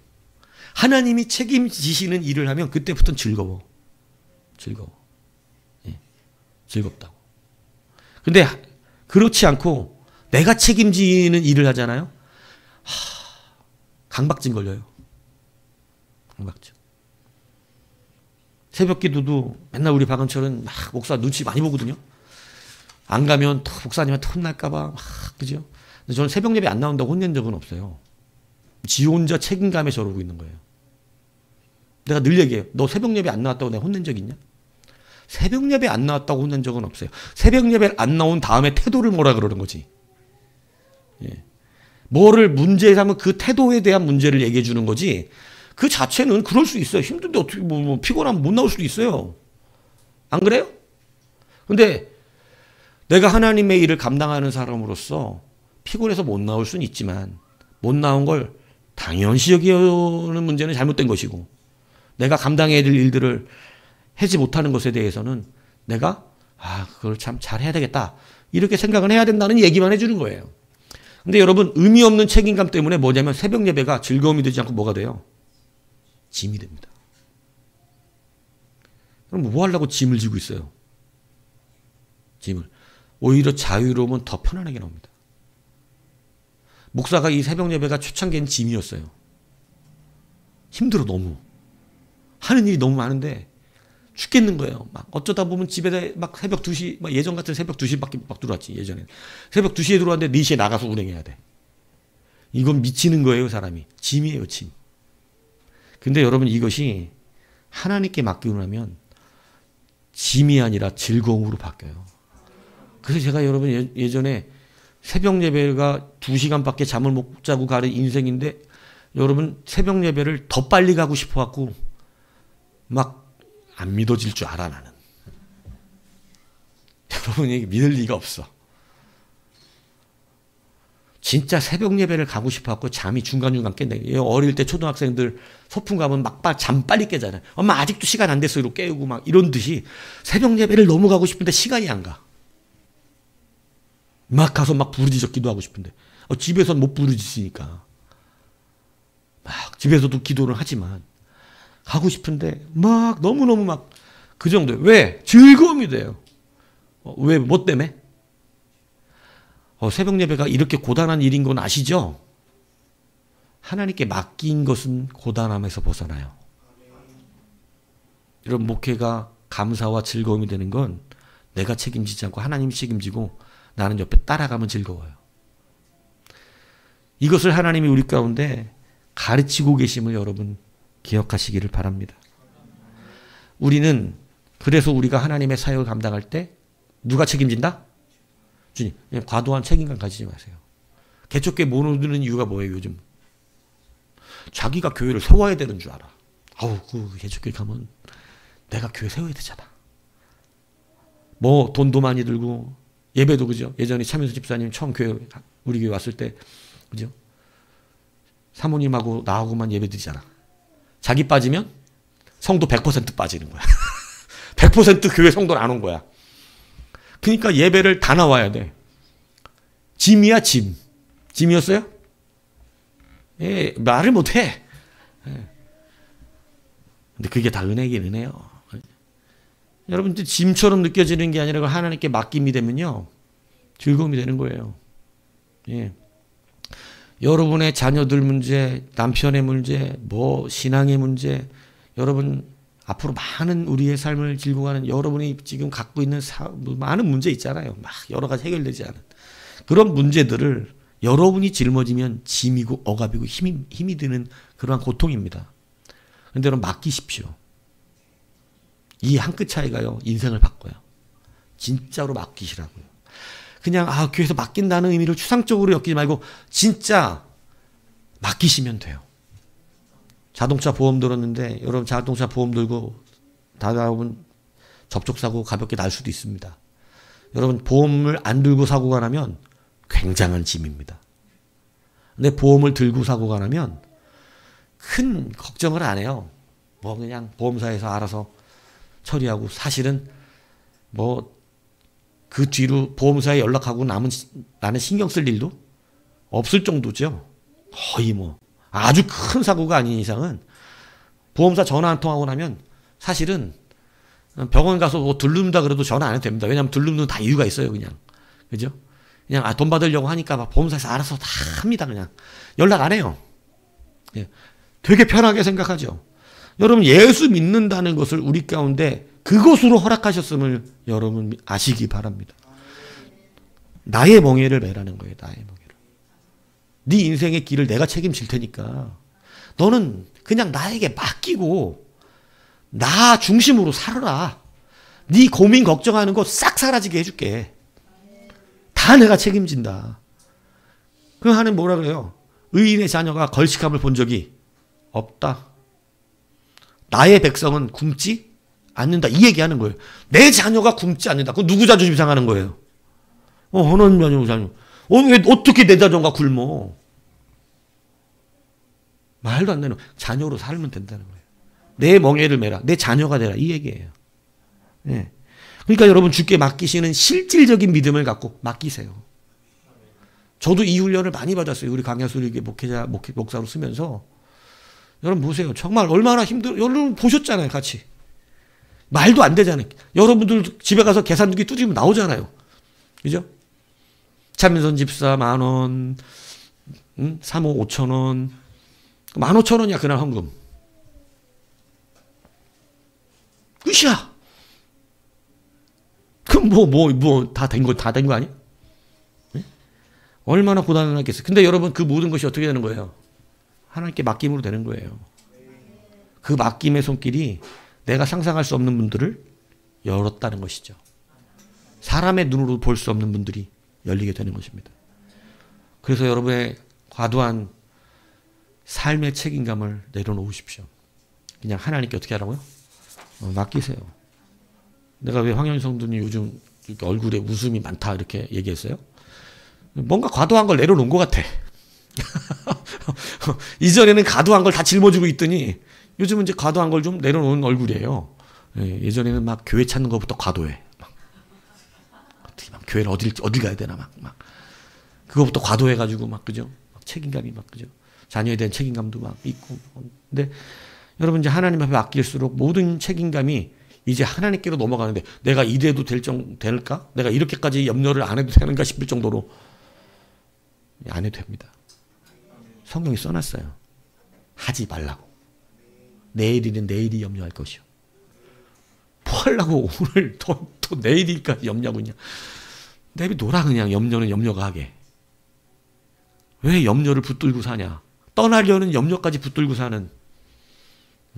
하나님이 책임지시는 일을 하면 그때부터는 즐거워. 예. 즐겁다고. 근데 그렇지 않고 내가 책임지는 일을 하잖아요. 강박증 걸려요. 강박증. 새벽 기도도 맨날 우리 박은철은 막 목사 눈치 많이 보거든요. 안 가면 또 목사님한테 혼날까봐 막, 그죠? 근데 저는 새벽 예배 안 나온다고 혼낸 적은 없어요. 지 혼자 책임감에 저러고 있는 거예요. 내가 늘 얘기해요. 너 새벽 예배 안 나왔다고 내가 혼낸 적 있냐? 새벽 예배 안 나왔다고 혼낸 적은 없어요. 새벽 예배 안 나온 다음에 태도를 뭐라 그러는 거지. 예. 뭐를 문제 삼으면 그 태도에 대한 문제를 얘기해 주는 거지. 그 자체는 그럴 수 있어요. 힘든데 어떻게 뭐 피곤하면 못 나올 수도 있어요. 안 그래요? 근데 내가 하나님의 일을 감당하는 사람으로서 피곤해서 못 나올 수는 있지만 못 나온 걸 당연시 여기는 문제는 잘못된 것이고, 내가 감당해야 될 일들을 하지 못하는 것에 대해서는 내가 그걸 참 잘해야 되겠다 이렇게 생각을 해야 된다는 얘기만 해주는 거예요. 근데 여러분, 의미 없는 책임감 때문에 뭐냐면 새벽 예배가 즐거움이 되지 않고 뭐가 돼요? 짐이 됩니다. 그럼 뭐 하려고 짐을 지고 있어요? 짐을. 오히려 자유로우면 더 편안하게 나옵니다. 목사가 이 새벽 예배가 초창기엔 짐이었어요. 힘들어, 너무. 하는 일이 너무 많은데 죽겠는 거예요. 막 어쩌다 보면 집에 막 새벽 2시, 막 예전 같은 새벽 2시밖에 막 들어왔지, 예전에. 새벽 2시에 들어왔는데 4시에 나가서 운행해야 돼. 이건 미치는 거예요, 사람이. 짐이에요, 짐. 근데 여러분, 이것이 하나님께 맡기고 나면 짐이 아니라 즐거움으로 바뀌어요. 그래서 제가 여러분 예전에 새벽 예배가 2시간밖에 잠을 못 자고 가는 인생인데, 여러분 새벽 예배를 더 빨리 가고 싶어 갖고 막 안 믿어질 줄 알아, 나는. 여러분이 믿을 리가 없어. 진짜 새벽 예배를 가고 싶어 갖고 잠이 중간중간 깼네. 어릴 때 초등학생들 소풍 가면 막 잠 빨리 깨잖아요. 엄마 아직도 시간 안 됐어, 이러고 깨우고 막 이런 듯이 새벽 예배를 너무 가고 싶은데 시간이 안 가. 막 가서 막 부르짖어 기도하고 싶은데 집에서는 못 부르짖으니까 막 집에서도 기도를 하지만 가고 싶은데 막 너무너무 막 그 정도예요. 왜? 즐거움이 돼요. 왜? 뭐 때문에? 새벽 예배가 이렇게 고단한 일인 건 아시죠? 하나님께 맡긴 것은 고단함에서 벗어나요. 이런 목회가 감사와 즐거움이 되는 건 내가 책임지지 않고 하나님이 책임지고 나는 옆에 따라가면 즐거워요. 이것을 하나님이 우리 가운데 가르치고 계심을 여러분 기억하시기를 바랍니다. 그래서 우리가 하나님의 사역을 감당할 때 누가 책임진다? 주님. 과도한 책임감 가지지 마세요. 개척교회 못 오는 이유가 뭐예요, 요즘? 자기가 교회를 세워야 되는 줄 알아. 그 개척교회 가면 내가 교회 세워야 되잖아. 뭐 돈도 많이 들고 예배도, 그죠? 예전에 차민수 집사님 처음 우리 교회 왔을 때, 그죠? 사모님하고 나하고만 예배 드리잖아. 자기 빠지면 성도 100% 빠지는 거야. 100% 교회 성도는 안 온 거야. 그러니까 예배를 다 나와야 돼. 짐이야, 짐. 짐이었어요? 예, 말을 못 해. 예. 근데 그게 다 은혜긴 은혜요. 여러분, 짐처럼 느껴지는 게 아니라 하나님께 맡김이 되면요, 즐거움이 되는 거예요. 예. 여러분의 자녀들 문제, 남편의 문제, 신앙의 문제, 여러분 앞으로 많은 우리의 삶을 질고 가는 여러분이 지금 갖고 있는 많은 문제 있잖아요. 막 여러 가지 해결되지 않은. 그런 문제들을 여러분이 짊어지면 짐이고 억압이고 힘이 드는 그러한 고통입니다. 그런데 여러분 맡기십시오. 이 한 끗 차이가요. 인생을 바꿔요. 진짜로 맡기시라고요. 그냥 교회에서 맡긴다는 의미를 추상적으로 엮이지 말고 진짜 맡기시면 돼요. 자동차 보험 들었는데 여러분 자동차 보험 들고 다가오면 접촉사고 가볍게 날 수도 있습니다. 여러분 보험을 안 들고 사고가 나면 굉장한 짐입니다. 근데 보험을 들고 사고가 나면 큰 걱정을 안 해요. 뭐 그냥 보험사에서 알아서 처리하고 사실은 뭐 그 뒤로 보험사에 연락하고 나는 신경 쓸 일도 없을 정도죠. 거의 뭐 아주 큰 사고가 아닌 이상은 보험사 전화 한 통하고 나면 사실은 병원 가서 뭐 들른다 그래도 전화 안 해도 됩니다. 왜냐하면 들르는 다 이유가 있어요. 그냥. 그죠? 그냥 돈 받으려고 하니까 막 보험사에서 알아서 다 합니다. 그냥. 연락 안 해요. 예. 되게 편하게 생각하죠. 여러분 예수 믿는다는 것을 우리 가운데 그것으로 허락하셨음을 여러분 아시기 바랍니다. 나의 멍에를 매라는 거예요. 나의 멍에를. 네 인생의 길을 내가 책임질 테니까 너는 그냥 나에게 맡기고 나 중심으로 살아라. 네 고민 걱정하는 거 싹 사라지게 해줄게. 다 내가 책임진다. 그 하나님 뭐라 그래요? 의인의 자녀가 걸식함을 본 적이 없다. 나의 백성은 굶지 않는다. 이 얘기하는 거예요. 내 자녀가 굶지 않는다. 그건 누구 자존심 상하는 거예요? 하나님 자녀. 왜 어떻게 내 자녀가 굶어? 말도 안 되는 자녀로 살면 된다는 거예요. 내 멍에를 매라. 내 자녀가 되라. 이 얘기예요. 네. 그러니까 여러분 주께 맡기시는 실질적인 믿음을 갖고 맡기세요. 저도 이 훈련을 많이 받았어요. 우리 강야수리교 목사로 쓰면서. 여러분 보세요. 정말 얼마나 여러분 보셨잖아요. 같이. 말도 안 되잖아요. 여러분들 집에 가서 계산기 두드리면 나오잖아요. 그죠? 차민선 집사 10,000원, 사모 5,000원, 15,000원이야 그날 헌금. 끝이야. 그럼 다 된 거 아니야? 네? 얼마나 고단하겠어요. 근데 여러분 그 모든 것이 어떻게 되는 거예요? 하나님께 맡김으로 되는 거예요. 그 맡김의 손길이 내가 상상할 수 없는 분들을 열었다는 것이죠. 사람의 눈으로 볼 수 없는 분들이 열리게 되는 것입니다. 그래서 여러분의 과도한 삶의 책임감을 내려놓으십시오. 그냥 하나님께 어떻게 하라고요? 맡기세요. 내가 왜 황현희 성도님 요즘 이렇게 얼굴에 웃음이 많다 이렇게 얘기했어요? 뭔가 과도한 걸 내려놓은 것 같아. 이전에는 과도한 걸 다 짊어지고 있더니 요즘은 이제 과도한 걸 좀 내려놓은 얼굴이에요. 예전에는 막 교회 찾는 것부터 과도해. 막 교회를 어딜 가야 되나 막 그거부터 과도해가지고 막 그죠? 막 책임감이 막 그죠? 자녀에 대한 책임감도 막 있고. 근데 여러분 이제 하나님 앞에 맡길수록 모든 책임감이 이제 하나님께로 넘어가는데 내가 이래도 될까? 내가 이렇게까지 염려를 안 해도 되는가 싶을 정도로 안 해도 됩니다. 성경이 써놨어요. 하지 말라고. 내일이는 내일이 염려할 것이요. 뭐 하려고 오늘 또 내일일까지 염려하고 있냐. 내비둬라 그냥. 염려는 염려가 하게. 왜 염려를 붙들고 사냐. 떠나려는 염려까지 붙들고 사는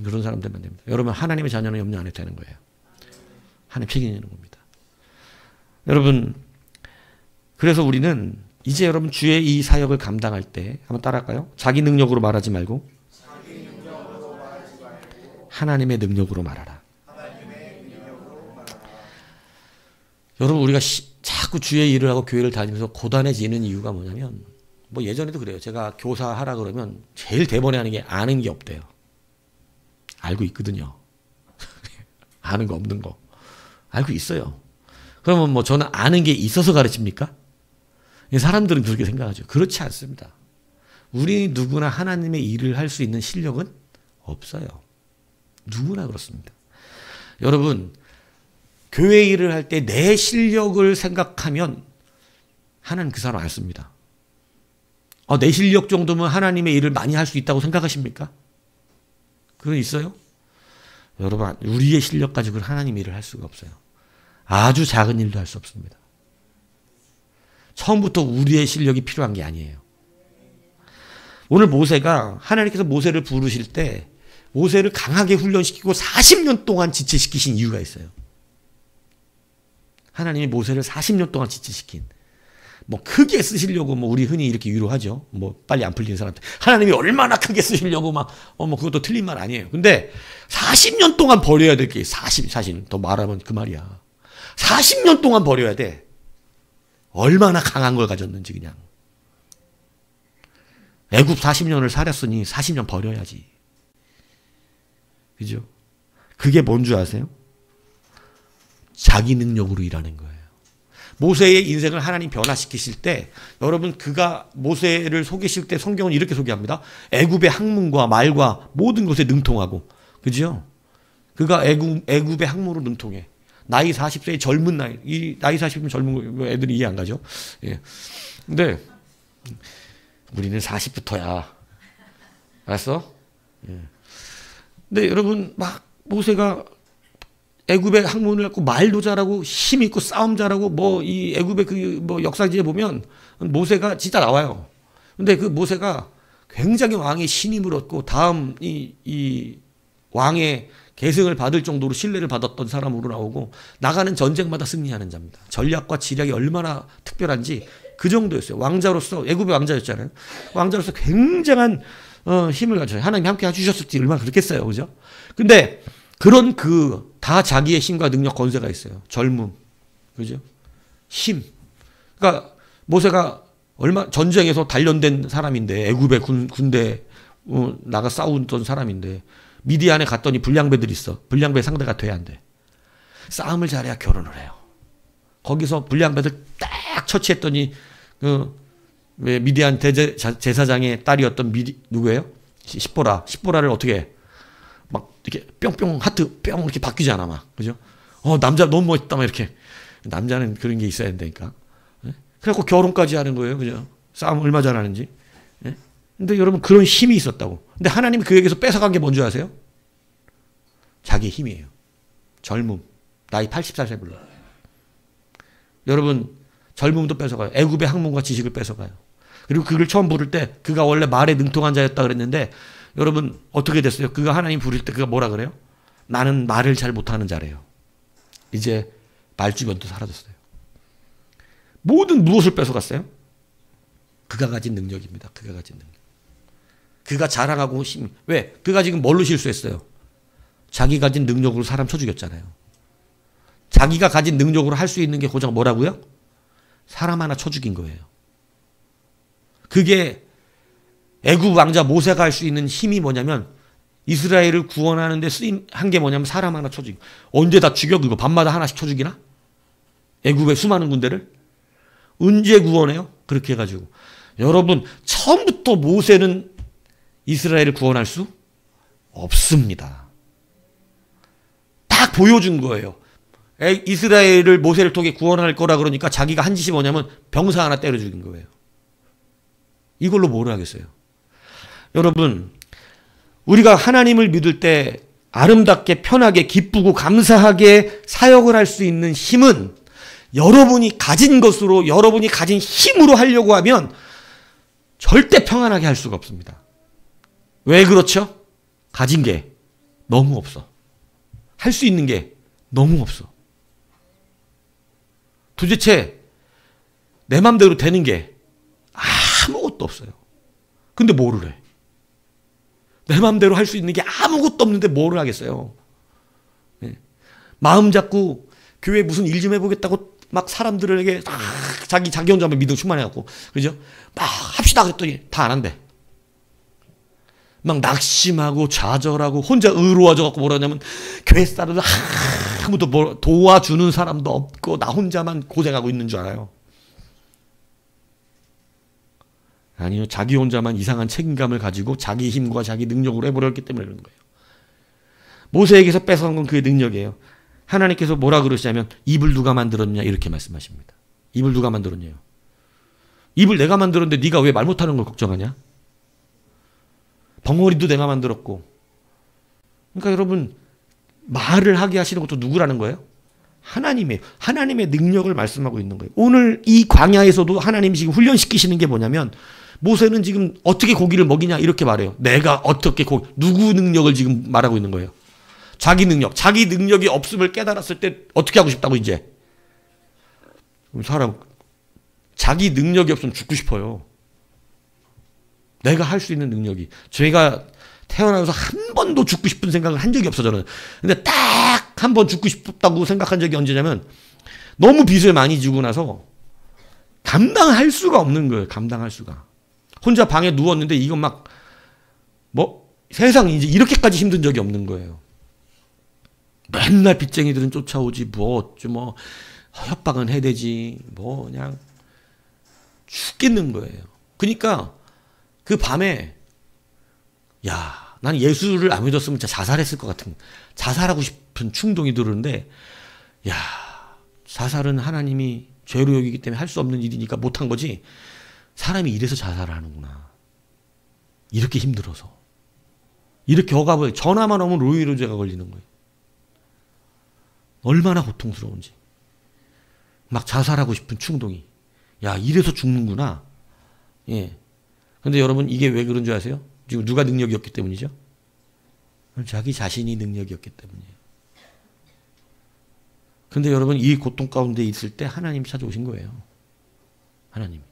그런 사람 되면 됩니다. 여러분 하나님의 자녀는 염려 안 해도 되는 거예요. 하나님 책임지는 겁니다. 여러분 그래서 우리는 이제 여러분 주의 이 사역을 감당할 때 한번 따라할까요? 자기 능력으로 말하지 말고 하나님의 능력으로 말하라. 여러분 우리가 자꾸 주의 일을 하고 교회를 다니면서 고단해지는 이유가 뭐냐면 뭐 예전에도 그래요. 제가 교사하라 그러면 제일 대번에 하는 게 아는 게 없대요. 알고 있거든요. 아는 거 없는 거. 알고 있어요. 그러면 뭐 저는 아는 게 있어서 가르칩니까? 사람들은 그렇게 생각하죠. 그렇지 않습니다. 우리 누구나 하나님의 일을 할 수 있는 실력은 없어요. 누구나 그렇습니다. 여러분 교회 일을 할 때 내 실력을 생각하면 하나님 그 사람 안 씁니다. 내 실력 정도면 하나님의 일을 많이 할 수 있다고 생각하십니까? 그건 있어요? 여러분, 우리의 실력 가지고는 하나님 일을 할 수가 없어요. 아주 작은 일도 할 수 없습니다. 처음부터 우리의 실력이 필요한 게 아니에요. 오늘 모세가 하나님께서 모세를 부르실 때 모세를 강하게 훈련시키고 40년 동안 지체시키신 이유가 있어요. 하나님이 모세를 40년 동안 지체시킨. 뭐 크게 쓰시려고 뭐 우리 흔히 이렇게 위로하죠. 뭐 빨리 안 풀리는 사람들. 하나님이 얼마나 크게 쓰시려고 막 뭐 그것도 틀린 말 아니에요. 근데 40년 동안 버려야 될 게 40 더 말하면 그 말이야. 40년 동안 버려야 돼. 얼마나 강한 걸 가졌는지 그냥. 애굽 40년을 살았으니 40년 버려야지. 그죠? 그게 뭔 줄 아세요? 자기 능력으로 일하는 거예요. 모세의 인생을 하나님 변화시키실 때 여러분 그가 모세를 소개하실 때 성경은 이렇게 소개합니다. 애굽의 학문과 말과 모든 것에 능통하고. 그죠? 그가 애굽의 학문으로 능통해. 나이 40세의 젊은 나이. 이 나이 40이면 젊은 거 애들이 이해 안 가죠? 예. 근데 우리는 40부터야. 알았어? 예. 근데 여러분 막 모세가 애굽의 학문을 갖고 말도 잘하고 힘 있고 싸움 잘하고 뭐 이 애굽의 그 뭐 역사지에 보면 모세가 진짜 나와요. 근데 그 모세가 굉장히 왕의 신임을 얻고 다음 이 왕의 계승을 받을 정도로 신뢰를 받았던 사람으로 나오고 나가는 전쟁마다 승리하는 자입니다. 전략과 지략이 얼마나 특별한지 그 정도였어요. 왕자로서 애굽의 왕자였잖아요. 왕자로서 굉장한 힘을 가져요. 하나님 함께 해주셨을지 얼마나 그렇겠어요. 그죠? 근데 그런 다 자기의 힘과 능력 권세가 있어요. 젊음. 그죠? 힘. 그러니까 모세가 전쟁에서 단련된 사람인데 애굽의 군대 나가 싸우던 사람인데 미디안에 갔더니 불량배들이 있어. 불량배 상대가 돼야 안 돼. 싸움을 잘해야 결혼을 해요. 거기서 불량배들 딱 처치했더니 미디안 제사장의 딸이었던 누구예요? 십보라를 어떻게 해? 막 이렇게 뿅뿅 하트 뿅 이렇게 바뀌지 않아 막. 그죠? 남자 너무 멋있다 막 이렇게. 남자는 그런 게 있어야 된다니까. 예? 그래갖고 결혼까지 하는 거예요. 그죠? 싸움 얼마 잘하는지. 예? 근데 여러분 그런 힘이 있었다고. 근데 하나님이 그에게서 뺏어간 게 뭔지 아세요? 자기의 힘이에요. 젊음. 나이 80살 불러. 여러분 젊음도 뺏어가요. 애굽의 학문과 지식을 뺏어가요. 그리고 그걸 처음 부를 때 그가 원래 말에 능통한 자였다 그랬는데 여러분 어떻게 됐어요? 그가 하나님 부를 때 그가 뭐라 그래요? 나는 말을 잘 못하는 자래요. 이제 말주변도 사라졌어요. 모든 무엇을 뺏어갔어요? 그가 가진 능력입니다. 그가 가진 능력. 그가 자랑하고 힘. 왜? 그가 지금 뭘로 실수했어요? 자기 가진 능력으로 사람 쳐 죽였잖아요. 자기가 가진 능력으로 할 수 있는 게 고작 뭐라고요? 사람 하나 쳐 죽인 거예요. 그게 애굽 왕자 모세가 할 수 있는 힘이 뭐냐면 이스라엘을 구원하는 데 한 게 뭐냐면 사람 하나 쳐 죽이고. 언제 다 죽여? 그거 밤마다 하나씩 쳐 죽이나? 애굽의 수많은 군대를? 언제 구원해요? 그렇게 해가지고. 여러분 처음부터 모세는 이스라엘을 구원할 수 없습니다. 딱 보여준 거예요. 이스라엘을 모세를 통해 구원할 거라 그러니까 자기가 한 짓이 뭐냐면 병사 하나 때려 죽인 거예요. 이걸로 뭘 하겠어요? 여러분 우리가 하나님을 믿을 때 아름답게 편하게 기쁘고 감사하게 사역을 할 수 있는 힘은 여러분이 가진 것으로 여러분이 가진 힘으로 하려고 하면 절대 평안하게 할 수가 없습니다. 왜 그렇죠? 가진 게 너무 없어. 할 수 있는 게 너무 없어. 도대체 내 맘대로 되는 게 아무것도 없어요. 근데 뭐를 해? 내 맘대로 할 수 있는 게 아무것도 없는데 뭐를 하겠어요? 네. 마음 잡고 교회 무슨 일 좀 해보겠다고 막 사람들에게 자기 혼자만 믿음 충만해갖고 그죠? 막 합시다 그랬더니 다 안 한대. 막 낙심하고 좌절하고 혼자 의로워져갖고 뭐라냐면 교회 사람들 아무도 도와주는 사람도 없고 나 혼자만 고생하고 있는 줄 알아요. 아니요. 자기 혼자만 이상한 책임감을 가지고 자기 힘과 자기 능력으로 해버렸기 때문에 그런 거예요. 모세에게서 뺏어간 건 그의 능력이에요. 하나님께서 뭐라 그러시냐면 입을 누가 만들었냐 이렇게 말씀하십니다. 입을 누가 만들었냐요. 입을 내가 만들었는데 네가 왜 말 못하는 걸 걱정하냐? 벙어리도 내가 만들었고. 그러니까 여러분 말을 하게 하시는 것도 누구라는 거예요? 하나님의 능력을 말씀하고 있는 거예요. 오늘 이 광야에서도 하나님이 지금 훈련시키시는 게 뭐냐면 모세는 지금 어떻게 고기를 먹이냐 이렇게 말해요. 내가 어떻게 누구 능력을 지금 말하고 있는 거예요? 자기 능력. 자기 능력이 없음을 깨달았을 때 어떻게 하고 싶다고 이제. 사람 자기 능력이 없으면 죽고 싶어요. 내가 할 수 있는 능력이. 제가 태어나서 한 번도 죽고 싶은 생각을 한 적이 없어 저는. 근데 딱 한 번 죽고 싶다고 생각한 적이 언제냐면 너무 빚을 많이 지고 나서 감당할 수가 없는 거예요. 감당할 수가. 혼자 방에 누웠는데 이건 막 세상 이제 이렇게까지 힘든 적이 없는 거예요. 맨날 빚쟁이들은 쫓아오지 협박은 해대지 그냥 죽겠는 거예요. 그러니까 그 밤에 난 예수를 안 믿었으면 진짜 자살했을 것 같은 자살하고 싶은 충동이 들었는데 자살은 하나님이 죄로 여기기 때문에 할 수 없는 일이니까 못한 거지 사람이 이래서 자살을 하는구나. 이렇게 힘들어서 이렇게 억압을 전화만 오면 로이로제가 걸리는 거예요. 얼마나 고통스러운지 막 자살하고 싶은 충동이 이래서 죽는구나. 근데 여러분 이게 왜 그런 줄 아세요? 지금 누가 능력이었기 때문이죠? 자기 자신이 능력이었기 때문이에요. 근데 여러분 이 고통 가운데 있을 때 하나님이 찾아오신 거예요. 하나님.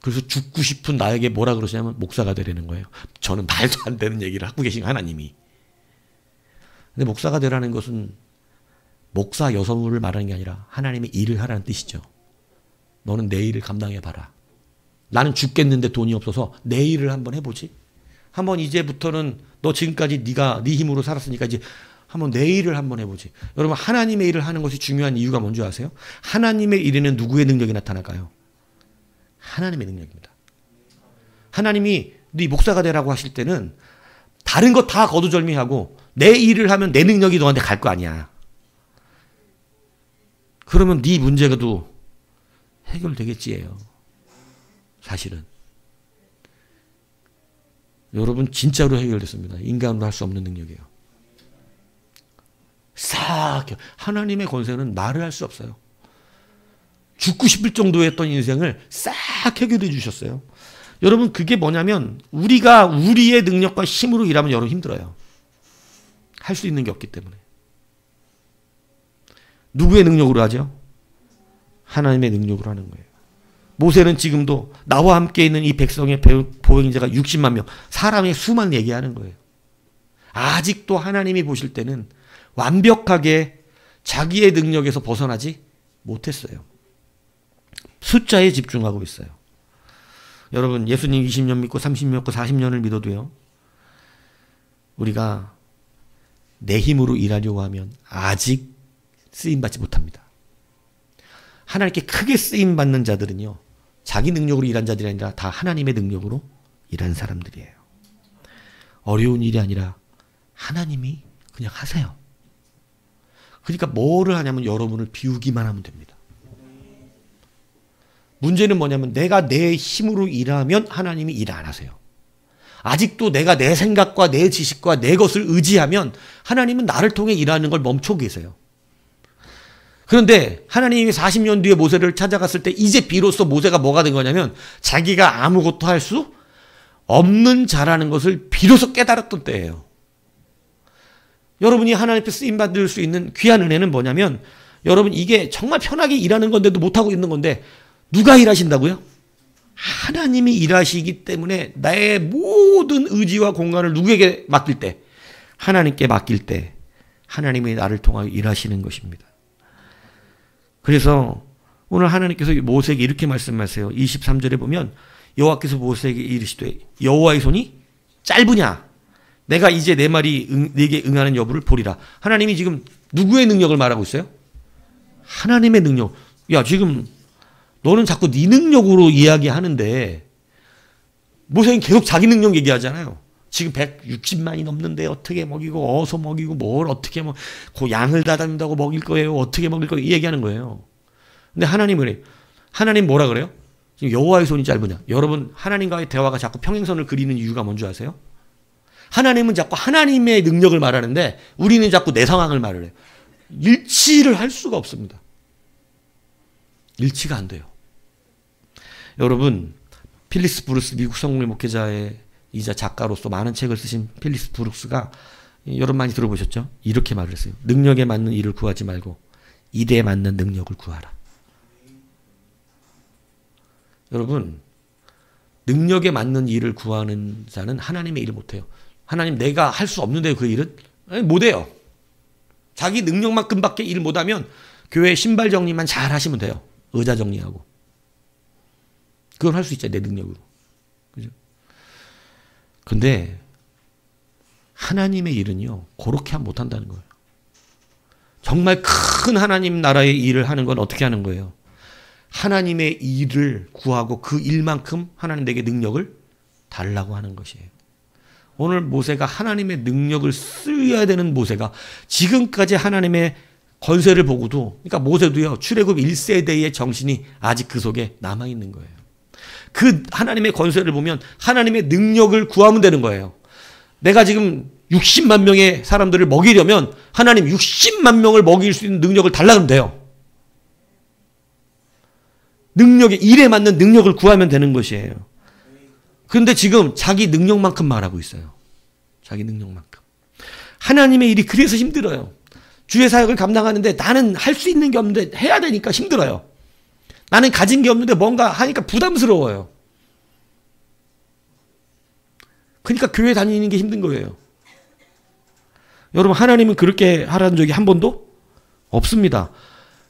그래서 죽고 싶은 나에게 뭐라 그러시냐면 목사가 되라는 거예요. 저는 말도 안 되는 얘기를 하고 계신 하나님이. 근데 목사가 되라는 것은 목사 여성을 말하는 게 아니라 하나님의 일을 하라는 뜻이죠. 너는 내 일을 감당해봐라. 나는 죽겠는데 돈이 없어서 내 일을 한번 해보지. 한번 이제부터는 너 지금까지 네 힘으로 살았으니까 이제 한번 내 일을 한번 해보지. 여러분 하나님의 일을 하는 것이 중요한 이유가 뭔지 아세요? 하나님의 일에는 누구의 능력이 나타날까요? 하나님의 능력입니다. 하나님이 네 목사가 되라고 하실 때는 다른 거 다 거두절미하고 내 일을 하면 내 능력이 너한테 갈 거 아니야. 그러면 네 문제가도 해결되겠지예요. 사실은. 여러분 진짜로 해결됐습니다. 인간으로 할 수 없는 능력이에요. 하나님의 권세는 말을 할 수 없어요. 죽고 싶을 정도의 했던 인생을 싹 해결해 주셨어요. 여러분 그게 뭐냐면 우리가 우리의 능력과 힘으로 일하면 여러분 힘들어요. 할 수 있는 게 없기 때문에. 누구의 능력으로 하죠? 하나님의 능력으로 하는 거예요. 모세는 지금도 나와 함께 있는 이 백성의 보행자가 60만 명, 사람의 수만 얘기하는 거예요. 아직도 하나님이 보실 때는 완벽하게 자기의 능력에서 벗어나지 못했어요. 숫자에 집중하고 있어요. 여러분 예수님 20년 믿고 30년 믿고 40년을 믿어도요. 우리가 내 힘으로 일하려고 하면 아직 쓰임받지 못합니다. 하나님께 크게 쓰임받는 자들은요. 자기 능력으로 일한 자들이 아니라 다 하나님의 능력으로 일한 사람들이에요. 어려운 일이 아니라 하나님이 그냥 하세요. 그러니까 뭐를 하냐면 여러분을 비우기만 하면 됩니다. 문제는 뭐냐면 내가 내 힘으로 일하면 하나님이 일 안 하세요. 아직도 내가 내 생각과 내 지식과 내 것을 의지하면 하나님은 나를 통해 일하는 걸 멈추고 계세요. 그런데 하나님이 40년 뒤에 모세를 찾아갔을 때 이제 비로소 모세가 뭐가 된 거냐면 자기가 아무것도 할 수 없는 자라는 것을 비로소 깨달았던 때예요. 여러분이 하나님께 쓰임받을 수 있는 귀한 은혜는 뭐냐면 여러분 이게 정말 편하게 일하는 건데도 못하고 있는 건데 누가 일하신다고요? 하나님이 일하시기 때문에 나의 모든 의지와 공간을 누구에게 맡길 때? 하나님께 맡길 때 하나님이 나를 통하여 일하시는 것입니다. 그래서 오늘 하나님께서 모세에게 이렇게 말씀하세요. 23절에 보면 여호와께서 모세에게 이르시되 여호와의 손이 짧으냐? 내가 이제 내 말이 네게 응하는 여부를 보리라. 하나님이 지금 누구의 능력을 말하고 있어요? 하나님의 능력. 야 지금 너는 자꾸 네 능력으로 이야기하는데 모세는 계속 자기 능력 얘기하잖아요. 지금 160만이 넘는데 어떻게 먹이고 어서 먹이고 뭘 어떻게 그 양을 다 다닌다고 먹일 거예요. 어떻게 먹일 거예요. 이 얘기하는 거예요. 근데 하나님은 하나님 뭐라 그래요? 지금 여호와의 손이 짧으냐. 여러분 하나님과의 대화가 자꾸 평행선을 그리는 이유가 뭔지 아세요? 하나님은 자꾸 하나님의 능력을 말하는데 우리는 자꾸 내 상황을 말을 해요. 일치를 할 수가 없습니다. 일치가 안 돼요. 여러분, 필리스 브루스 미국 성공회 목회자이자 작가로서 많은 책을 쓰신 필리스 브룩스가 여러분 많이 들어보셨죠? 이렇게 말을 했어요. 능력에 맞는 일을 구하지 말고 일에 맞는 능력을 구하라. 여러분, 능력에 맞는 일을 구하는 자는 하나님의 일을 못해요. 하나님 내가 할 수 없는데 그 일은? 못해요. 자기 능력만큼밖에 일 못하면 교회 신발 정리만 잘 하시면 돼요. 의자 정리하고. 그건 할 수 있죠. 내 능력으로. 그죠? 근데 하나님의 일은요. 그렇게 하면 못한다는 거예요. 정말 큰 하나님 나라의 일을 하는 건 어떻게 하는 거예요? 하나님의 일을 구하고 그 일만큼 하나님 내게 능력을 달라고 하는 것이에요. 오늘 모세가 하나님의 능력을 쓰여야 되는 모세가 지금까지 하나님의 권세를 보고도, 그러니까 모세도요, 출애굽 1세대의 정신이 아직 그 속에 남아있는 거예요. 그 하나님의 권세를 보면 하나님의 능력을 구하면 되는 거예요. 내가 지금 60만 명의 사람들을 먹이려면 하나님 60만 명을 먹일 수 있는 능력을 달라면 돼요. 능력에, 일에 맞는 능력을 구하면 되는 것이에요. 그런데 지금 자기 능력만큼 말하고 있어요. 자기 능력만큼. 하나님의 일이 그래서 힘들어요. 주의 사역을 감당하는데 나는 할 수 있는 게 없는데 해야 되니까 힘들어요. 나는 가진 게 없는데 뭔가 하니까 부담스러워요. 그러니까 교회 다니는 게 힘든 거예요. 여러분, 하나님은 그렇게 하라는 적이 한 번도 없습니다.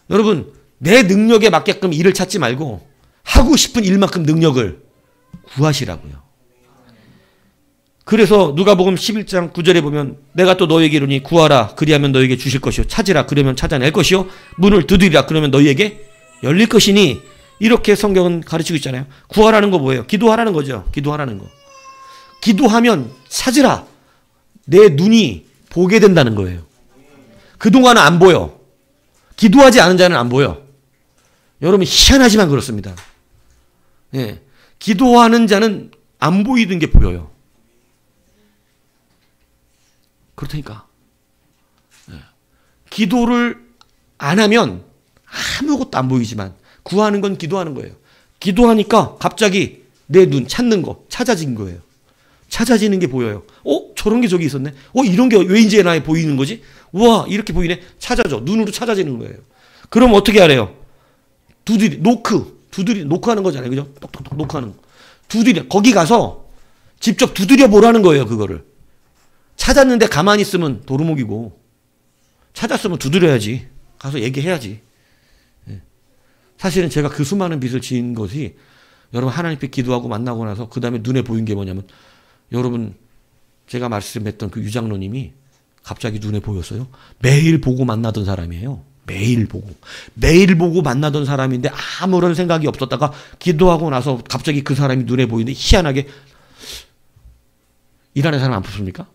여러분, 내 능력에 맞게끔 일을 찾지 말고 하고 싶은 일만큼 능력을 구하시라고요. 그래서 누가복음 11장 9절에 보면 내가 또 너에게 이르니 구하라 그리하면 너에게 주실 것이요 찾으라 그러면 찾아낼 것이요 문을 두드리라 그러면 너에게 열릴 것이니, 이렇게 성경은 가르치고 있잖아요. 구하라는 거 뭐예요? 기도하라는 거죠. 기도하라는 거. 기도하면 찾으라. 내 눈이 보게 된다는 거예요. 그동안은 안 보여. 기도하지 않은 자는 안 보여. 여러분, 희한하지만 그렇습니다. 예. 기도하는 자는 안 보이는 게 보여요. 그렇다니까. 예. 기도를 안 하면 아무것도 안 보이지만 구하는 건 기도하는 거예요. 기도하니까 갑자기 내 눈 찾는 거 찾아진 거예요. 찾아지는 게 보여요. 저런 게 저기 있었네. 이런 게 왜 이제 나에 보이는 거지? 우와, 이렇게 보이네. 찾아져. 눈으로 찾아지는 거예요. 그럼 어떻게 하래요? 노크하는 거잖아요. 그죠? 똑똑똑 노크하는 거. 거기 가서 직접 두드려 보라는 거예요. 그거를. 찾았는데 가만히 있으면 도루묵이고, 찾았으면 두드려야지. 가서 얘기해야지. 예. 사실은 제가 그 수많은 빚을 지은 것이, 여러분, 하나님께 기도하고 만나고 나서 그 다음에 눈에 보인 게 뭐냐면, 여러분, 제가 말씀했던 그 유장로님이 갑자기 눈에 보였어요. 매일 보고 만나던 사람이에요. 매일 보고 만나던 사람인데 아무런 생각이 없었다가 기도하고 나서 갑자기 그 사람이 눈에 보이는데, 희한하게 일하는 사람 안 붙습니까?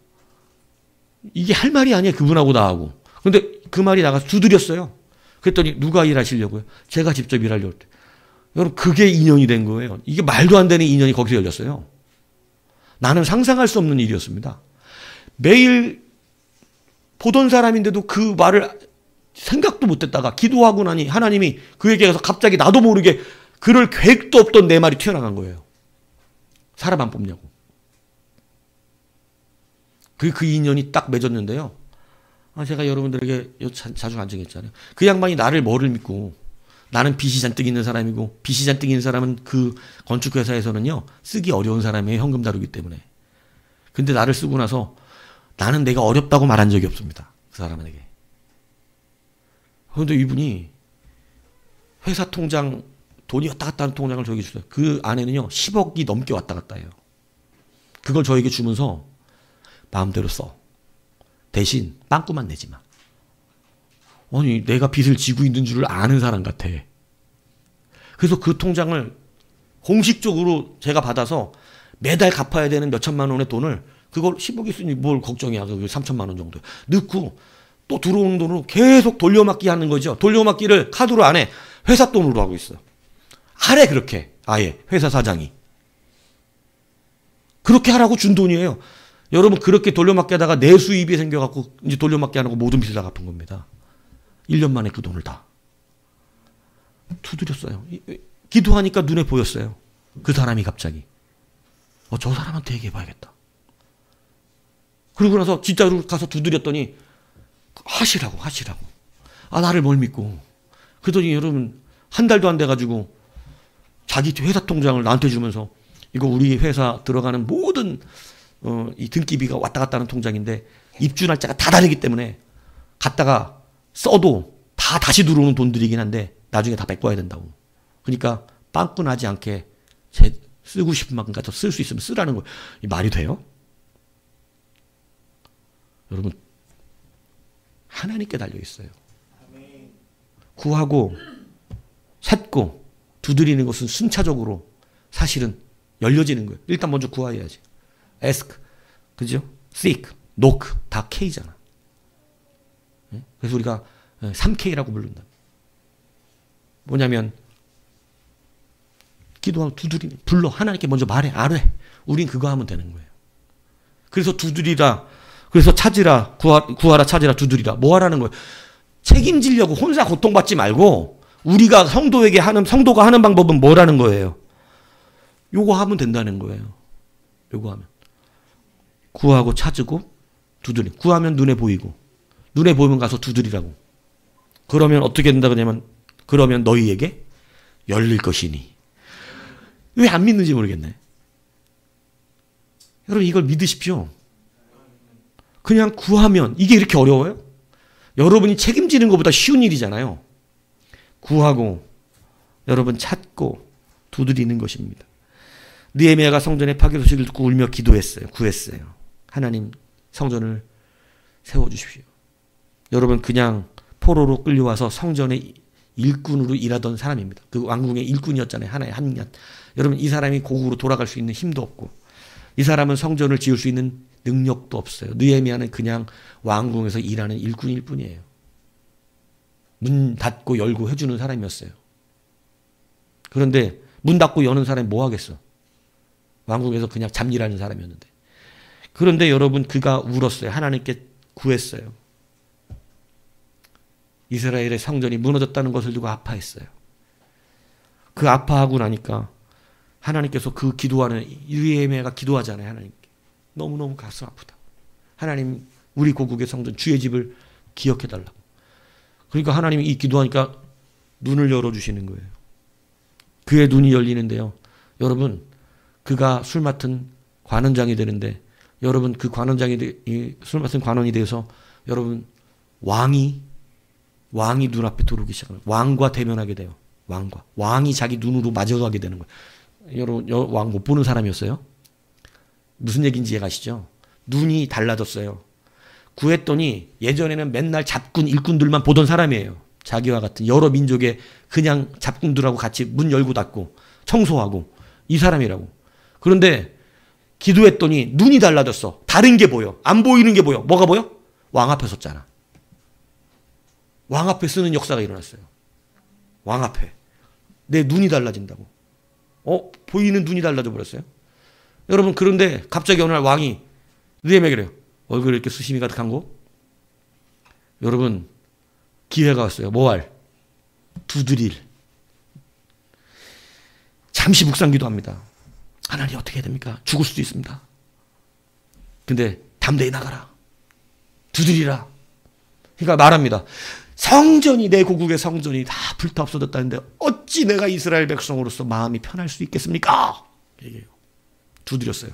이게 할 말이 아니에요. 그분하고 나하고. 근데 그 말이 나가서 두드렸어요. 그랬더니 누가 일하시려고요? 제가 직접 일하려고. 여러분, 그게 인연이 된 거예요. 이게 말도 안 되는 인연이 거기서 열렸어요. 나는 상상할 수 없는 일이었습니다. 매일 보던 사람인데도 그 말을 생각도 못했다가 기도하고 나니 하나님이 그에게 가서 갑자기 나도 모르게 그럴 계획도 없던 내 말이 튀어나간 거예요. 사람 안 뽑냐고. 그 인연이 딱 맺었는데요. 제가 여러분들에게 자주 간증했잖아요. 그 양반이 나를 뭐를 믿고, 나는 빚이 잔뜩 있는 사람이고, 빚이 잔뜩 있는 사람은 그 건축회사에서는요, 쓰기 어려운 사람이에요. 현금 다루기 때문에. 근데 나를 쓰고 나서 나는 내가 어렵다고 말한 적이 없습니다. 그 사람에게. 그런데 이분이 회사 통장, 돈이 왔다 갔다 하는 통장을 저에게 주어요. 그 안에는요, 10억이 넘게 왔다 갔다 해요. 그걸 저에게 주면서 마음대로 써. 대신 빵꾸만 내지 마. 아니, 내가 빚을 지고 있는 줄을 아는 사람 같아. 그래서 그 통장을 공식적으로 제가 받아서 매달 갚아야 되는 몇 천만 원의 돈을, 그걸 10억 있으니 뭘 걱정이야. 그 3천만 원 정도. 넣고 또 들어오는 돈으로 계속 돌려막기 하는 거죠. 돌려막기를 카드로 안 해. 회사 돈으로 하고 있어. 하래, 그렇게. 아예 회사 사장이. 그렇게 하라고 준 돈이에요. 여러분 그렇게 돌려막기 하다가 내수입이 생겨갖고 이제 돌려막기 안 하고 모든 빚을 다 갚은 겁니다. 1년 만에 그 돈을 다 두드렸어요. 기도하니까 눈에 보였어요. 그 사람이 갑자기 저 사람한테 얘기해봐야겠다. 그러고 나서 진짜로 가서 두드렸더니 하시라고. 나를 뭘 믿고. 그러더니 여러분 한 달도 안 돼가지고 자기 회사 통장을 나한테 주면서 이거 우리 회사 들어가는 모든 이 등기비가 왔다 갔다 하는 통장인데 입주 날짜가 다 다르기 때문에 갔다가 써도 다 다시 들어오는 돈들이긴 한데 나중에 다 메꿔야 된다고. 그러니까 빵꾸나지 않게 쓰고 싶은 만큼 가서 쓸 수 있으면 쓰라는 거예요. 이 말이 돼요? 여러분 하나님께 달려있어요. 구하고 찾고 두드리는 것은 순차적으로 사실은 열려지는 거예요. 일단 먼저 구해야지. ask, 그죠? seek, knock 다 K잖아. 그래서 우리가 3K라고 부른다. 뭐냐면 기도하고 두드리는, 불러. 하나님께 먼저 말해. 알아. 우린 그거 하면 되는 거예요. 그래서 두드리라. 그래서 찾으라. 구하라. 찾으라. 두드리라. 뭐 하라는 거예요? 책임지려고 혼자 고통받지 말고 우리가 성도가 하는 방법은 뭐라는 거예요? 요거 하면 된다는 거예요. 요거 하면. 구하고 찾고 두드리. 구하면 눈에 보이고. 눈에 보이면 가서 두드리라고. 그러면 어떻게 된다 그러냐면 그러면 너희에게 열릴 것이니. 왜 안 믿는지 모르겠네. 여러분 이걸 믿으십시오. 그냥 구하면 이게 이렇게 어려워요? 여러분이 책임지는 것보다 쉬운 일이잖아요. 구하고 여러분 찾고 두드리는 것입니다. 느헤미야가 성전의 파괴 소식을 듣고 울며 기도했어요. 구했어요. 하나님 성전을 세워주십시오. 여러분 그냥 포로로 끌려와서 성전의 일꾼으로 일하던 사람입니다. 그 왕궁의 일꾼이었잖아요. 하나의 한 년. 여러분 이 사람이 고국으로 돌아갈 수 있는 힘도 없고 이 사람은 성전을 지을 수 있는 능력도 없어요. 느헤미야는 그냥 왕궁에서 일하는 일꾼일 뿐이에요. 문 닫고 열고 해주는 사람이었어요. 그런데 문 닫고 여는 사람이 뭐 하겠어? 왕궁에서 그냥 잡일하는 사람이었는데. 그런데 여러분 그가 울었어요. 하나님께 구했어요. 이스라엘의 성전이 무너졌다는 것을 두고 아파했어요. 그 아파하고 나니까 하나님께서 그 기도하는 느헤미야가 기도하잖아요. 하나님께. 너무너무 가슴 아프다. 하나님 우리 고국의 성전 주의 집을 기억해달라고. 그러니까 하나님이 이 기도하니까 눈을 열어주시는 거예요. 그의 눈이 열리는데요. 여러분 그가 술 맡은 관원장이 되는데 여러분 그 술 맡은 관원이 돼서 여러분 왕이 눈앞에 들어오기 시작합니다. 왕과 대면하게 돼요. 왕이 자기 눈으로 마주하게 되는 거예요. 여러분 왕 못 보는 사람이었어요? 무슨 얘기인지 이해가시죠? 눈이 달라졌어요. 구했더니 예전에는 맨날 잡군 일꾼들만 보던 사람이에요. 자기와 같은 여러 민족의 그냥 잡군들하고 같이 문 열고 닫고 청소하고 이 사람이라고. 그런데 기도했더니 눈이 달라졌어. 다른 게 보여. 안 보이는 게 보여. 뭐가 보여? 왕 앞에 섰잖아. 왕 앞에 쓰는 역사가 일어났어요. 왕 앞에. 내 눈이 달라진다고. 보이는 눈이 달라져 버렸어요. 여러분 그런데 갑자기 어느 날 왕이 느헤미야에게 그래요. 얼굴에 이렇게 수심이 가득한 거? 여러분 기회가 왔어요. 뭐 할? 두드릴. 잠시 묵상기도합니다. 하나님 어떻게 해야 됩니까? 죽을 수도 있습니다. 근데 담대히 나가라. 두드리라. 그러니까 말합니다. 성전이 내 고국의 성전이 다 불타 없어졌다는데 어찌 내가 이스라엘 백성으로서 마음이 편할 수 있겠습니까? 얘기해요. 두드렸어요.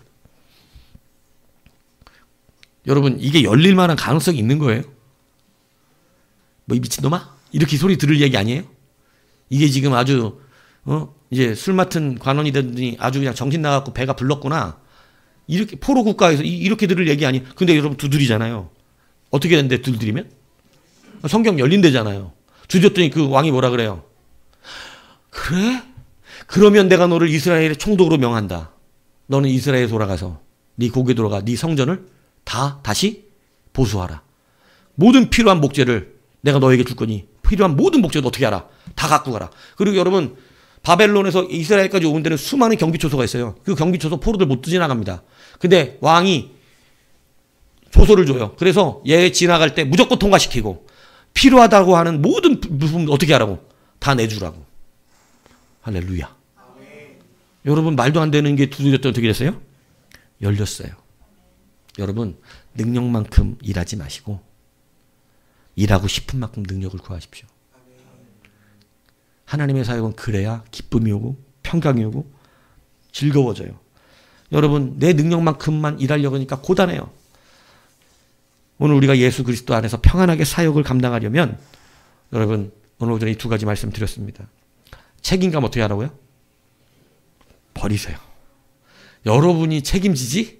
여러분 이게 열릴 만한 가능성이 있는 거예요. 뭐 이 미친놈아? 이렇게 소리 들을 얘기 아니에요? 이게 지금 아주 이제 술 맡은 관원이 되더니 아주 그냥 정신 나갖고 배가 불렀구나. 이렇게 포로 국가에서 이렇게 들을 얘기 아니에요. 근데 여러분 두드리잖아요. 어떻게 되는데 두드리면? 성경 열린대잖아요. 두드렸더니 그 왕이 뭐라 그래요? 그래? 그러면 내가 너를 이스라엘의 총독으로 명한다. 너는 이스라엘에 돌아가서 네 고국에 돌아가 네 성전을 다시 보수하라. 모든 필요한 목재를 내가 너에게 줄 거니 필요한 모든 목재도 어떻게 하라? 다 갖고 가라. 그리고 여러분 바벨론에서 이스라엘까지 오는 데는 수많은 경비초소가 있어요. 그 경비초소 포로들 못 지나갑니다. 근데 왕이 보소를 줘요. 그래서 얘 지나갈 때 무조건 통과시키고 필요하다고 하는 모든 부분 어떻게 하라고? 다 내주라고. 할렐루야. 여러분 말도 안 되는 게 두드렸더니 어떻게 됐어요? 열렸어요. 여러분 능력만큼 일하지 마시고 일하고 싶은 만큼 능력을 구하십시오. 하나님의 사역은 그래야 기쁨이 오고 평강이 오고 즐거워져요. 여러분 내 능력만큼만 일하려고 하니까 고단해요. 오늘 우리가 예수 그리스도 안에서 평안하게 사역을 감당하려면 여러분 오늘 오전에 이 두 가지 말씀드렸습니다. 책임감 어떻게 하라고요? 버리세요. 여러분이 책임지지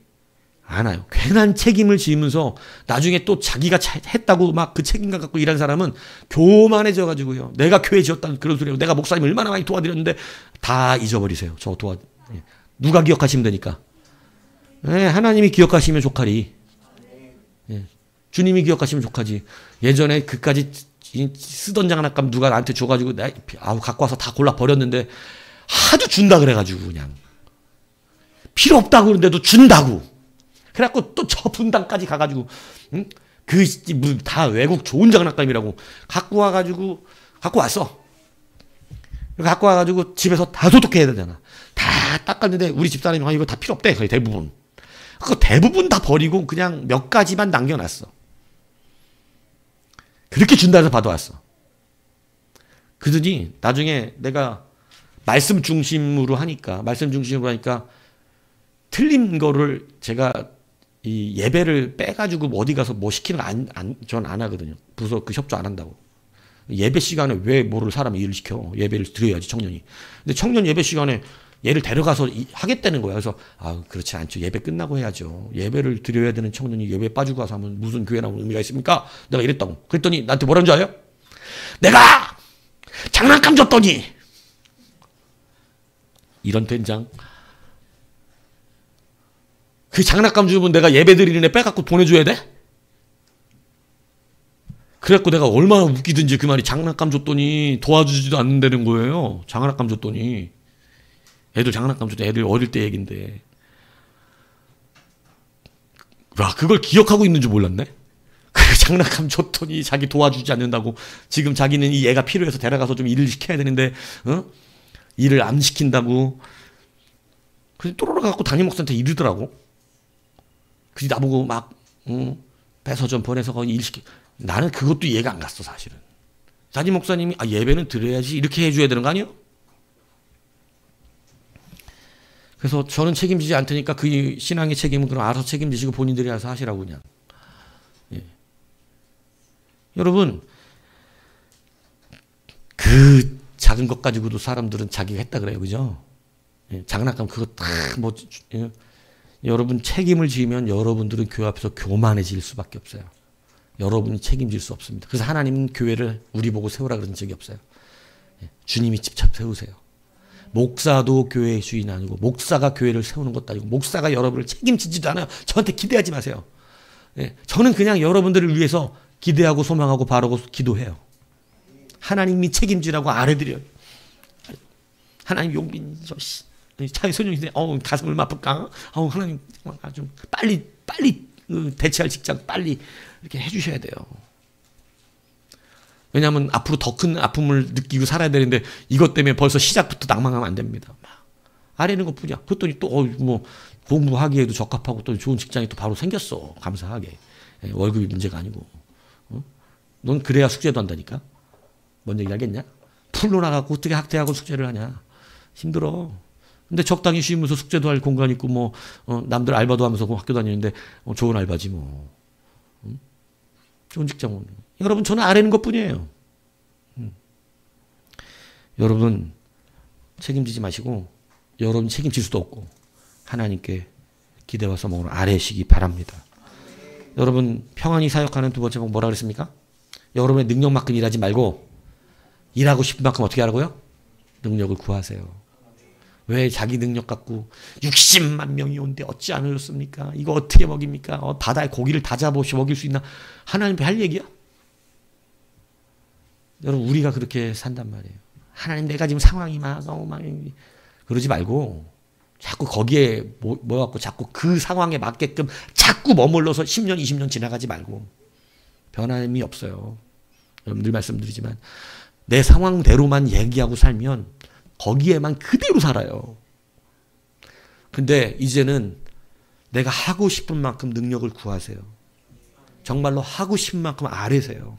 않아요. 괜한 책임을 지으면서 나중에 또 자기가 했다고 막 그 책임감 갖고 일한 사람은 교만해져 가지고요. 내가 교회 지었다는 그런 소리고 내가 목사님 얼마나 많이 도와드렸는데 다 잊어버리세요. 누가 기억하시면 되니까. 네, 하나님이 기억하시면 좋하리. 네, 주님이 기억하시면 좋하지. 예전에 그까지 쓰던 장난감 누가 나한테 줘가지고 갖고 와서 다 골라 버렸는데 하도 준다 그래가지고 그냥 필요 없다고 그러는데도 준다고. 그래갖고 또 저 분당까지 가가지고 응? 다 외국 좋은 장난감이라고 갖고 왔어. 갖고 와가지고 집에서 다 소독해야 되잖아. 다 닦았는데 우리 집사람이 이거 다 필요 없대. 거의 대부분. 그거 대부분 다 버리고 그냥 몇 가지만 남겨놨어. 그렇게 준다 해서 받아왔어. 그러더니 나중에 내가 말씀 중심으로 하니까 틀린 거를 제가 이 예배를 빼가지고 어디 가서 뭐 시키는 거 전 안 하거든요. 부서 그 협조 안 한다고. 예배 시간에 왜 뭐를 사람이 일을 시켜? 예배를 드려야지 청년이. 근데 청년 예배 시간에 얘를 데려가서 하겠다는 거야. 그래서 그렇지 않죠. 예배 끝나고 해야죠. 예배를 드려야 되는 청년이 예배 빠지고 가서 하면 무슨 교회라고 의미가 있습니까? 내가 이랬다고. 그랬더니 나한테 뭐라는 줄 알아요? 내가 장난감 줬더니 이런 된장. 그 장난감 주면 내가 예배 드리는 애 빼갖고 보내줘야 돼? 그래갖고 내가 얼마나 웃기든지 그 말이 장난감 줬더니 도와주지도 않는다는 거예요. 장난감 줬더니. 애들 장난감 줬더니 애들 어릴 때 얘긴데. 와, 그걸 기억하고 있는 줄 몰랐네? 그 장난감 줬더니 자기 도와주지 않는다고. 지금 자기는 이 애가 필요해서 데려가서 좀 일을 시켜야 되는데, 일을 안 시킨다고. 그래서 또로로 갖고 담임 목사한테 이르더라고. 그래서 나보고 막, 빼서 좀 보내서 거기 일 시켜. 나는 그것도 이해가 안 갔어, 사실은. 담임 목사님이, 예배는 드려야지. 이렇게 해줘야 되는 거 아니에요? 그래서 저는 책임지지 않으니까 그 신앙의 책임은 그럼 알아서 책임지시고 본인들이 알아서 하시라고 그냥. 예. 여러분, 그 작은 것 가지고도 사람들은 자기가 했다 그래요. 그죠? 예. 장난감 그거 다 예. 여러분 책임을 지으면 여러분들은 교회 앞에서 교만해질 수밖에 없어요. 여러분이 책임질 수 없습니다. 그래서 하나님은 교회를 우리 보고 세우라 그런 적이 없어요. 예. 주님이 직접 세우세요. 목사도 교회의 주인 아니고 목사가 교회를 세우는 것도 아니고 목사가 여러분을 책임지지도 않아요. 저한테 기대하지 마세요. 예, 저는 그냥 여러분들을 위해서 기대하고 소망하고 바라고 기도해요. 하나님이 책임지라고 알아드려요. 하나님 용빈 차에 소년인데 가슴을 아플까? 하나님 좀 빨리 대체할 직장 빨리 이렇게 해주셔야 돼요. 왜냐하면 앞으로 더 큰 아픔을 느끼고 살아야 되는데 이것 때문에 벌써 시작부터 낭망하면 안 됩니다. 아래는 것뿐이야. 그랬더니 또 뭐 공부하기에도 적합하고 또 좋은 직장이 또 바로 생겼어. 감사하게. 월급이 문제가 아니고. 넌 그래야 숙제도 한다니까. 뭔 얘기 하겠냐? 풀로 나가고 어떻게 학대하고 숙제를 하냐. 힘들어. 근데 적당히 쉬면서 숙제도 할 공간 있고 뭐 남들 알바도 하면서 학교 다니는데 좋은 알바지 뭐. 좋은 직장. 여러분 저는 아래는 것뿐이에요. 여러분 책임지지 마시고 여러분 책임질 수도 없고 하나님께 기대와 소망으로 아래시기 바랍니다. 여러분 평안히 사역하는 두 번째 복 뭐라 그랬습니까? 여러분의 능력만큼 일하지 말고 일하고 싶은 만큼 어떻게 하라고요? 능력을 구하세요. 왜 자기 능력 갖고 60만 명이 온데 어찌 안 오셨습니까? 이거 어떻게 먹입니까? 바다에 고기를 다 잡아서 먹일 수 있나? 하나님께 할 얘기야? 여러분 우리가 그렇게 산단 말이에요. 하나님 내가 지금 상황이 막 너무 막 그러지 말고 자꾸 거기에 모여갖고 자꾸 그 상황에 맞게끔 자꾸 머물러서 10년, 20년 지나가지 말고 변함이 없어요. 늘 말씀드리지만 내 상황대로만 얘기하고 살면 거기에만 그대로 살아요. 근데 이제는 내가 하고 싶은 만큼 능력을 구하세요. 정말로 하고 싶은 만큼 아뢰세요.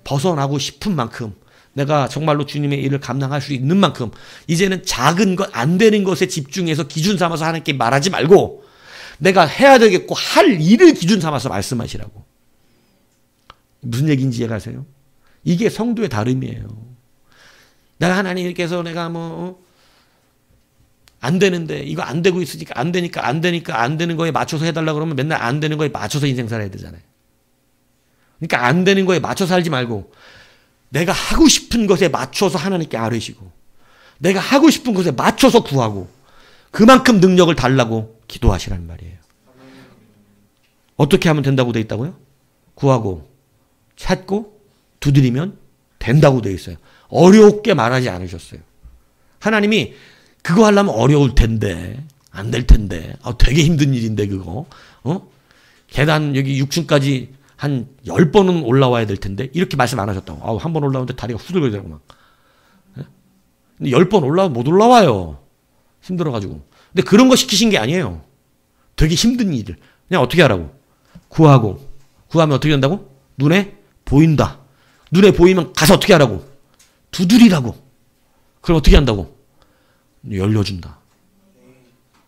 벗어나고 싶은 만큼 내가 정말로 주님의 일을 감당할 수 있는 만큼 이제는 작은 것, 안 되는 것에 집중해서 기준 삼아서 하나님께 말하지 말고 내가 해야 되겠고 할 일을 기준 삼아서 말씀하시라고. 무슨 얘기인지 이해가세요? 이게 성도의 다름이에요. 내가 하나님께서 내가 안 되는데 이거 안 되고 있으니까 안 되는 거에 맞춰서 해달라고 그러면 맨날 안 되는 거에 맞춰서 인생 살아야 되잖아요. 그러니까 안 되는 거에 맞춰서 살지 말고 내가 하고 싶은 것에 맞춰서 하나님께 아뢰시고 내가 하고 싶은 것에 맞춰서 구하고 그만큼 능력을 달라고 기도하시라는 말이에요. 어떻게 하면 된다고 돼 있다고요? 구하고 찾고 두드리면 된다고 돼 있어요. 어렵게 말하지 않으셨어요. 하나님이 그거 하려면 어려울 텐데 안 될 텐데 되게 힘든 일인데 그거 계단 여기 6층까지 한 10번은 올라와야 될 텐데 이렇게 말씀 안 하셨다고. 한 번 올라오는데 다리가 후들거리더라고 막. 근데 10번 올라오면 못 올라와요. 힘들어가지고. 근데 그런 거 시키신 게 아니에요. 되게 힘든 일을. 그냥 어떻게 하라고? 구하고. 구하면 어떻게 된다고? 눈에 보인다. 눈에 보이면 가서 어떻게 하라고? 두드리라고. 그럼 어떻게 한다고? 열려준다.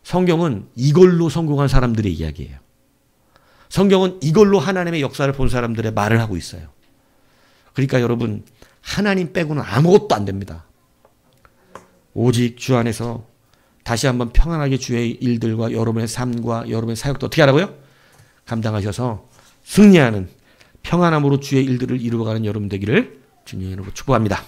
성경은 이걸로 성공한 사람들의 이야기예요. 성경은 이걸로 하나님의 역사를 본 사람들의 말을 하고 있어요. 그러니까 여러분 하나님 빼고는 아무것도 안 됩니다. 오직 주 안에서 다시 한번 평안하게 주의 일들과 여러분의 삶과 여러분의 사역도 어떻게 하라고요? 감당하셔서 승리하는 평안함으로 주의 일들을 이루어가는 여러분 되기를 주님의 이름으로 축복합니다.